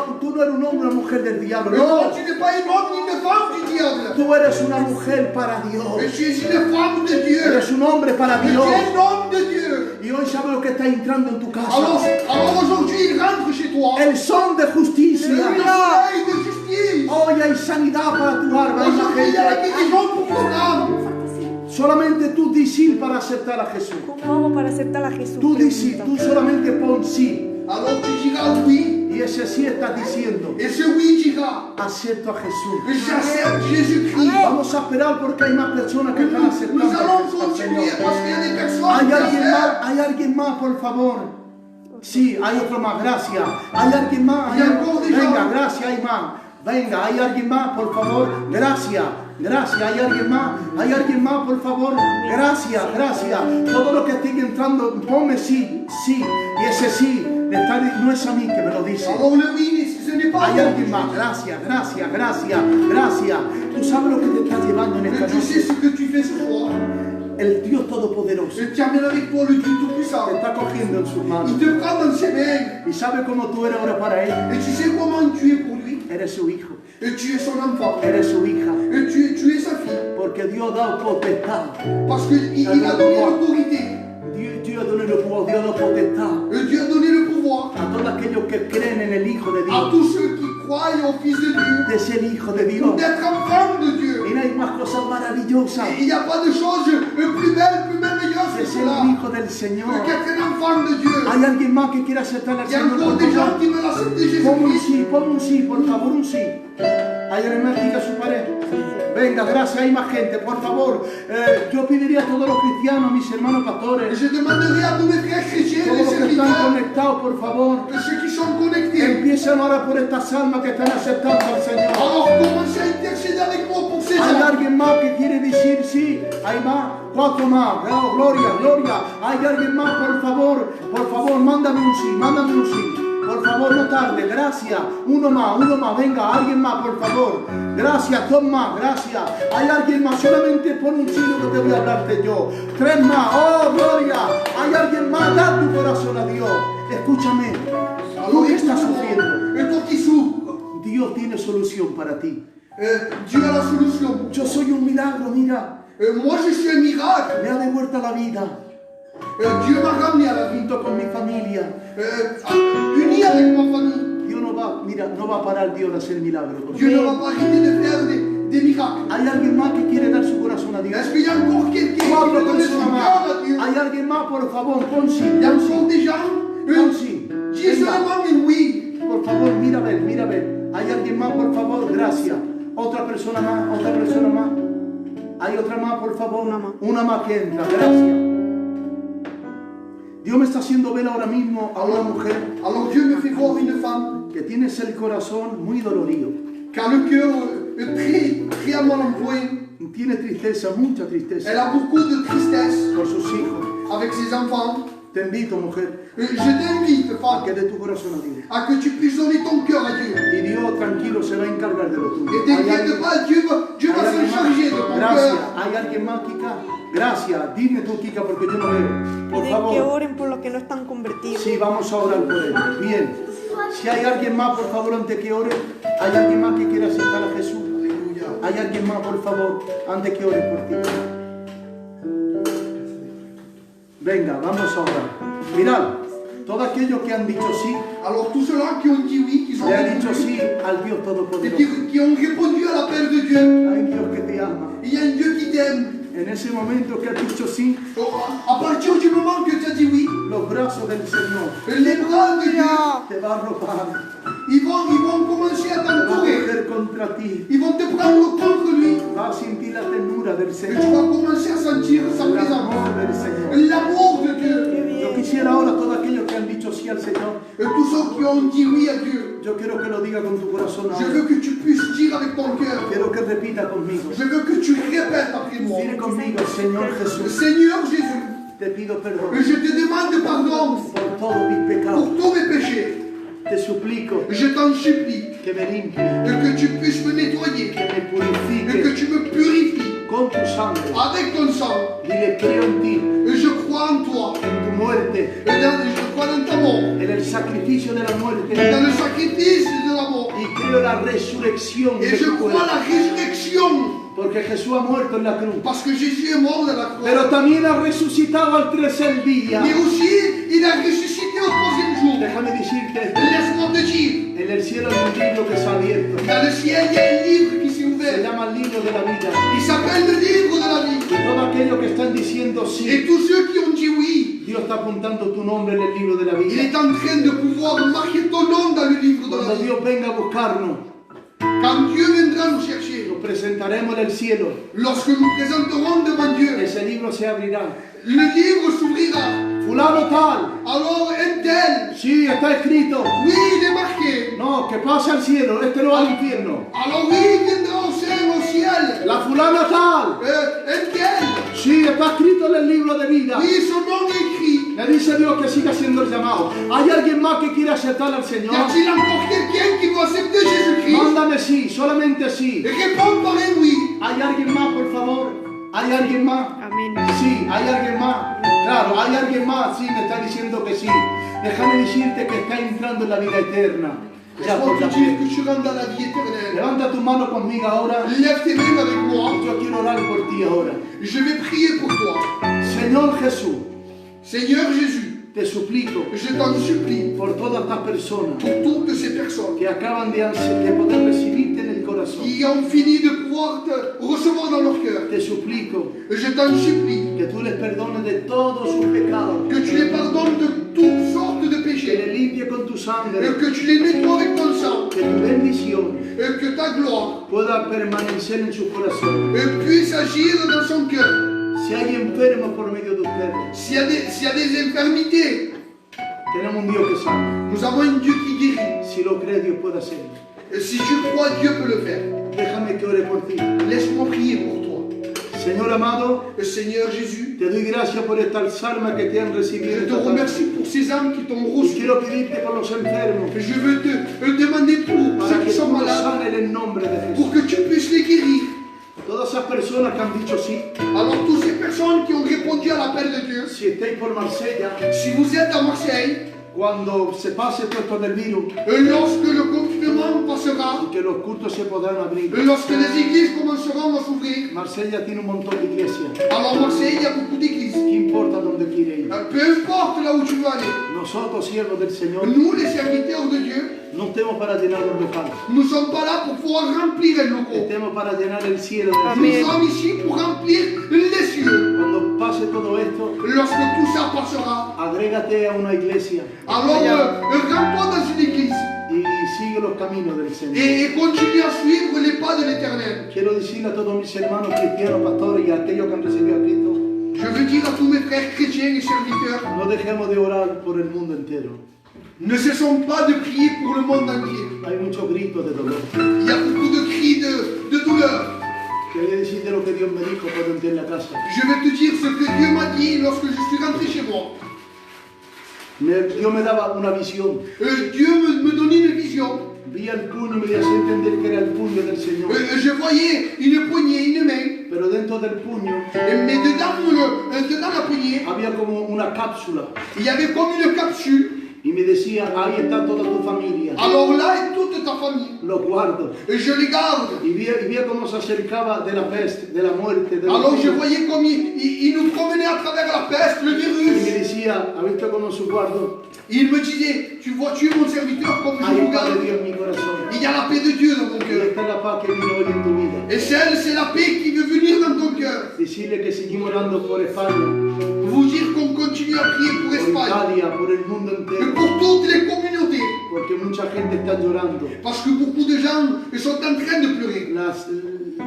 hombre o una mujer del diablo. Non, No. tu n'es pas une homme ni une femme du diable. Tú eres una mujer para Dios. Mais tu es une femme de Dieu. Eres un hombre para Tu Dios. es un homme de Dieu. Y hoy sabes lo que está entrando en tu casa. Alors aujourd'hui, il rentre chez toi. El son de Le justicia. soleil de justice. Hoy hay sanidad para tu alma. Hay Aujourd'hui, il y a la gente. guérison pour ton âme. Solamente tú di sí para aceptar a Jesús. ¿Cómo hago para aceptar a Jesús? Tú di sí, Pregunta. tú solamente pon sí. Alors tu diras oui. Y ese sí estás diciendo, Et ce oui dira, acepto a Jesús. j'accepte Jésus-Christ. Vamos a esperar porque hay más personas que están aceptando Nous allons al continuer Señor. parce qu'il y a des personnes qui acceptent. Hay alguien más, por favor. Sí, hay otro más, gracias. Hay alguien más. Venga, gracias, hay más. Venga, hay alguien más, por favor. Gracias. Gracias, hay alguien más, por favor. Gracias, gracias. Todo lo que esté entrando, ponme sí, sí. Y ese sí, no es a mí que me lo dice. Alors le oui, ce n'est pas Hay alguien más, gracias. Tú sabes lo que te está llevando en esta Mais tu sais noche. ce que tu fais ce soir. El Dios Todopoderoso Tu amènes avec toi le Dieu te Tout-Puissant. está cogiendo en sus manos. Il te prend dans ses mains. ¿Y sabe cómo tú eres ahora para Él? Et tu sais comment tu es pour lui. Eres su hijo, Et tu es son enfant. eres su hija. Et tu es sa fille. Porque Dios ha dado potestad. Parce qu'il a donné l'autorité. Dios ha dado potestad Dieu a donné le pouvoir a todos aquellos que creen en el Hijo de à Dios, tous ceux qui croient au Fils de Dieu de ser hijo de Dios. d'être enfants de Dieu. Y no hay más cosas maravillosas Et il n'y a pas de chose plus belle, plus merveilleuse de que ser cela. un hijo del Señor. Qu'être un enfant de Dieu. Hay alguien más que quiera aceptar al Il y a Señor. encore Por des gens favor, qui veulent accepter pon un Jésus-Christ. sí, por favor, un sí. Hay alguien más que diga su pared. Venga, gracias, hay más gente, por favor. Yo pediría a todos los cristianos, mis hermanos Et pastores, je demanderai à tous mes frères chrétiens, todos les los que están serviteurs, conectados, por favor, ceux qui sont connectés. empiecen ahora por estas almas que están aceptando al Señor. Alors commencez à intercéder avec moi pour ces Hay gens. alguien más que quiere decir sí, hay más, 4 más, oh, gloria. Hay alguien más, por favor, mándame un sí. Por favor, no tarde, gracias. Uno más, venga, alguien más, por favor. Gracias, 2 más, gracias. Hay alguien más, solamente pon un chino que te voy a hablarte yo. 3 más, oh, gloria. Hay alguien más, da tu corazón a Dios. Escúchame, tú que estás sufriendo, Et toi qui souffres, Dios tiene solución para ti. Dieu a la solution. Yo soy un milagro, mira, Moi je suis un miracle. me ha devuelto la vida. Dieu m'a ramené à la vie. Junto con mi familia. Uni avec ma famille. Dios no va a parar Dios de hacer milagros. Dieu ne va pas arrêter de faire des miracles. Hay alguien más que quiere dar su corazón a Dios. Est-ce qu'il y a encore quelqu'un qui 4 veut donner son personas cœur más. à Dieu? Hay alguien más, por favor, pon sí. Il y a encore des gens. Pon sí. Dis Venga, seulement un oui. por favor, mira a ver. Hay alguien más, por favor, gracias. Otra persona más. Hay otra más, por favor. Una más que entra, gracias. Dios me está haciendo ver ahora mismo a una mujer Alors Dieu me fait voir une femme que tienes el corazón muy dolorido. qui a le cœur très à mal employé. Tiene tristeza, mucha tristeza Elle a beaucoup de tristesse por sus hijos. avec ses enfants. Te invito, mujer, Je t'invite, a femme, que dé tu corazón a Dios. à que tu puisses donner ton cœur à Dieu. Y Dios, tranquilo, se va a encargar de lo tuyo. Et t'inquiète pas, Dieu va alguien se charger de más? ton Gracias. cœur. ¿Hay alguien más, Kika? Gracias. Dime tú, Kika, porque yo no veo. Por Piden que favor. oren por los que no están convertidos. Sí, vamos a orar por él. Bien. Si hay alguien más, por favor, antes que ore. ¿Hay alguien más que quiera aceptar a Jesús? ¿Hay alguien más, por favor, antes que ore por ti? Venga, vamos a orar. Mirad, todos aquellos que han dicho sí, Alors tous ceux-là qui ont dit oui, qui sont le han dicho répondus, sí al Dios et Todopoderoso. qui ont répondu à l'appel de Dieu. Hay un Dios que te ama. Il y a un Dieu qui t'aime. En ese momento que has dicho sí, À partir du moment que tu as dit oui, los brazos del Señor les bras de Dieu, te va a arropar, ils vont commencer à te va a t'entourer. coger contra ti. Ils vont te prendre contre lui. Vas a sentir la ternura del Et tu Señor, vas commencer à sentir sa el présence. amor del Señor. L'amour de Dieu. Yo quisiera ahora todos aquellos que han dicho sí al Señor, Et tous ceux qui ont dit oui à Dieu, yo quiero que lo diga con tu corazón je ahora. veux que tu puisses dire avec ton cœur. Quiero que repita conmigo. Je veux que tu répètes après moi. Dile conmigo, Señor Jesús, Seigneur Jésus, te pido perdón je te demande pardon por todos mis pecados. pour tous mes péchés. te suplico Je t'en supplie que me limpies, que tu puisses me nettoyer, que me et que purifiques tu me purifies con tu sangre. avec ton sang. Dile, creo en ti, Je crois en toi, en tu muerte, je crois dans ta mort, en el sacrificio de la muerte. dans le sacrifice de la mort. Y creo en la resurrección Et de je tu crois cuerpo. à la résurrection, Porque Jesús ha muerto en la cruz. parce que Jésus est mort de la Pero croix. también ha resucitado al tercer día. Mais aussi, il a ressuscité au troisième jour. Déjame decirte, Laisse-moi te dire, en el cielo hay un libro que se ha abierto. dans le ciel, il y a un livre qui s'est Se ouvert. llama el libro de la vida. Il s'appelle le livre de la vie. Y todos aquellos que están diciendo Et sí, tous ceux qui ont dit oui, Dios está apuntando tu nombre en el libro de la il vida. est en train de pouvoir marquer ton nom dans le livre de la Cuando vie. Dios venga a buscarnos, Quand Dieu viendra nous chercher, nos presentaremos en el cielo. lorsque nous présenterons devant Dieu, Ese libro se abrirá. le livre s'ouvrira. Fulano tal. Alors un tel, Sí, está escrito. oui, il est marqué. No, que pase al cielo. Este no va al infierno. Alors oui, il viendra au ciel. La fulana tal. Un tel, Sí, está escrito en el libro de vida. oui, son nom est écrit. Le dice Dios que siga haciendo el llamado. ¿Hay alguien más que quiere aceptar al Y Señor? a-t-il encore quelqu'un qui veut accepter Jésus-Christ? Mándame sí, solamente sí. Réponds par un oui. ¿Hay alguien más, por favor? ¿Hay alguien más? Amén. Sí, hay alguien más. Claro, hay alguien más. Sí, me está diciendo que sí. Déjame decirte que está entrando en la vida eterna. Ya por Laisse-moi la te dire fe. que tu rentres dans la vie éternelle. Levanta tu mano conmigo ahora. Lève tes mains avec moi. Yo quiero orar por ti ahora. Je vais prier pour toi. Señor Jesús, Seigneur Jésus, te suplico je t'en supplie por todas estas personas pour toutes ces personnes que acaban de poder recibirte en el corazón. qui ont fini de pouvoir te recevoir dans leur cœur. Te suplico Je t'en supplie que tú les perdones de todos sus pecados, que tu les pardonnes de toutes sortes de que péchés, les limpies con tu sangre, et que tu les nettoies avec ton sang, que tu bendición et que ta gloire pueda permanecer en su corazón. puisse agir dans son cœur. Si hay enfermos por medio de ustedes, S'il y a des infirmités, tenemos un Dios que sana. nous avons un Dieu qui guérit. Si lo crees, Dios puede hacerlo. Et si tu crois, Dieu peut le faire. Déjame que ore por ti. Laisse-moi prier pour toi. Señor amado, Seigneur Jésus, te doy gracias por estas almas que te han recibido je te esta tarde. remercie pour ces âmes qui t'ont Y reçu. quiero pedirte por los enfermos, Je veux te demander pour para ceux que qui sont tú los malades, sanes en el nombre de Jesús. pour que tu puisses les guérir. Todas esas personas que han dicho sí, Alors, toutes ces personnes qui ont répondu à l'appel de Dieu, si estáis por Marsella, si vous êtes à Marseille, cuando se pase todo esto del virus lorsque le confinement passera, y que los cultos se podrán abrir, lorsque les églises commenceront à s'ouvrir, Marsella tiene un montón de iglesias. alors Marseille, il y a beaucoup d'églises. ¿Qué importa dónde quiere ir? Peu importe là où tu veux aller, Nosotros, siervos del Señor, nous, les serviteurs de Dieu, no estemos para llenar los locales, nous ne sommes pas là pour pouvoir remplir un local. estemos para llenar el cielo. del Amén. cielo. Nous sommes ici pour remplir les cieux. Cuando pase todo esto, Lorsque tout ça passera, agrégate a una iglesia alors rends-toi dans une église y sigue los caminos del Señor. et continue à suivre les pas de l'Éternel. Quiero decirle a todos mis hermanos cristianos, pastores y a aquellos que han recibido a Cristo, Je veux dire à tous mes frères chrétiens et serviteurs, no dejemos de orar por el mundo entero. ne cessons pas de prier pour le monde entier. Hay muchos gritos de dolor. Il y a beaucoup de cris de douleur. Quería decirte lo que Dios me dijo cuando entré en la casa. Je vais te dire ce que Dieu m'a dit lorsque je suis rentré chez moi. Dios me daba una visión. Dieu me donnait une vision. Vi el puño y me hacía entender que era el puño del Señor. Je voyais une poignée, une main, Pero dentro del puño mais dedans la poignée, había como una cápsula. il y avait comme une capsule. Y me decía, ahí está toda tu familia. Alors là est toute ta famille. Lo guardo. Je les garde. Y vi cómo se acercaba de la peste, de la muerte, de la Alors je voyais comme il nous promenait à travers la peste, le Y me virus. decía, ¿has visto cómo su guardo? Il me disait, tu vois, tu es mon serviteur comme je Hay vous paz de garde. Dios en mi corazón. Il y a la paix de Dieu dans mon Y cœur. esta es la paz que vino hoy en tu vida. Et celle, c'est la paix qui veut venir dans ton cœur. Decirle que seguimos orando por España, Vous dire qu'on continue à prier pour por Espagne. Italia, por el mundo Et entero. pour toutes les communautés. Porque mucha gente está llorando Parce que beaucoup de gens sont en train de pleurer.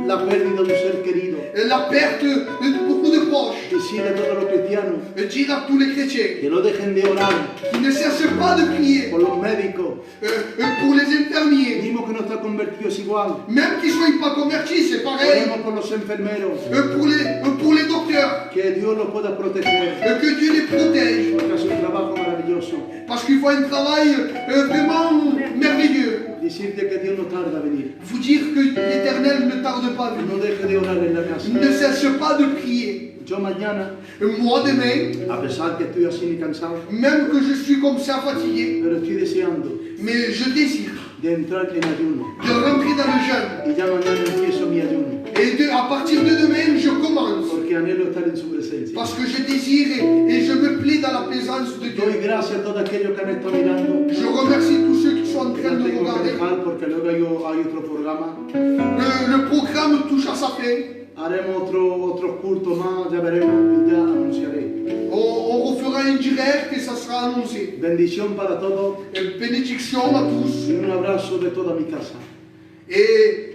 la pérdida de un ser querido. Et la perte de beaucoup de proches. Decirle a todos los cristianos Et dire à tous les chrétiens que no dejen de orar qui ne cessent pas de prier por los médicos. pour les infirmiers. Mismo que no está convertido es igual. Même qu'ils ne soient pas convertis, c'est pareil. Oremos por los enfermeros. Pour les docteurs. Que Dios los pueda proteger. Que Dieu les protège. Porque hace un trabajo maravilloso. Parce que tu vois un travail vraiment merveilleux. Decirte que Dios no tarda a venir. Vous dire que l'Éternel ne tarde pas à No venir. deje de orar en la casa. Ne cesse pas de prier. Yo mañana, Moi demain, a pesar que estoy así ni cansado, même que je suis comme ça fatigué, pero estoy deseando mais je désire de entrar en ayuno. de rentrer dans le jeûne. Y ya mañana empiezo mi ayuno. Et à partir de demain, je commence. Porque anhelo estar en su presencia. Parce que je désire et je me plais dans la présence de Doy Dieu. gracias a todos aquellos que han estado mirando. Je remercie tous ceux qui sont en train No de tengo que regarder. dejar porque luego hay otro programa. Le programme touche à sa fin. Haremos otros cultos más, ya veremos y ya anunciaré. On refera un direct et ça sera annoncé. Bendición para todos Et bénédiction à tous. y un abrazo de toda mi casa. Et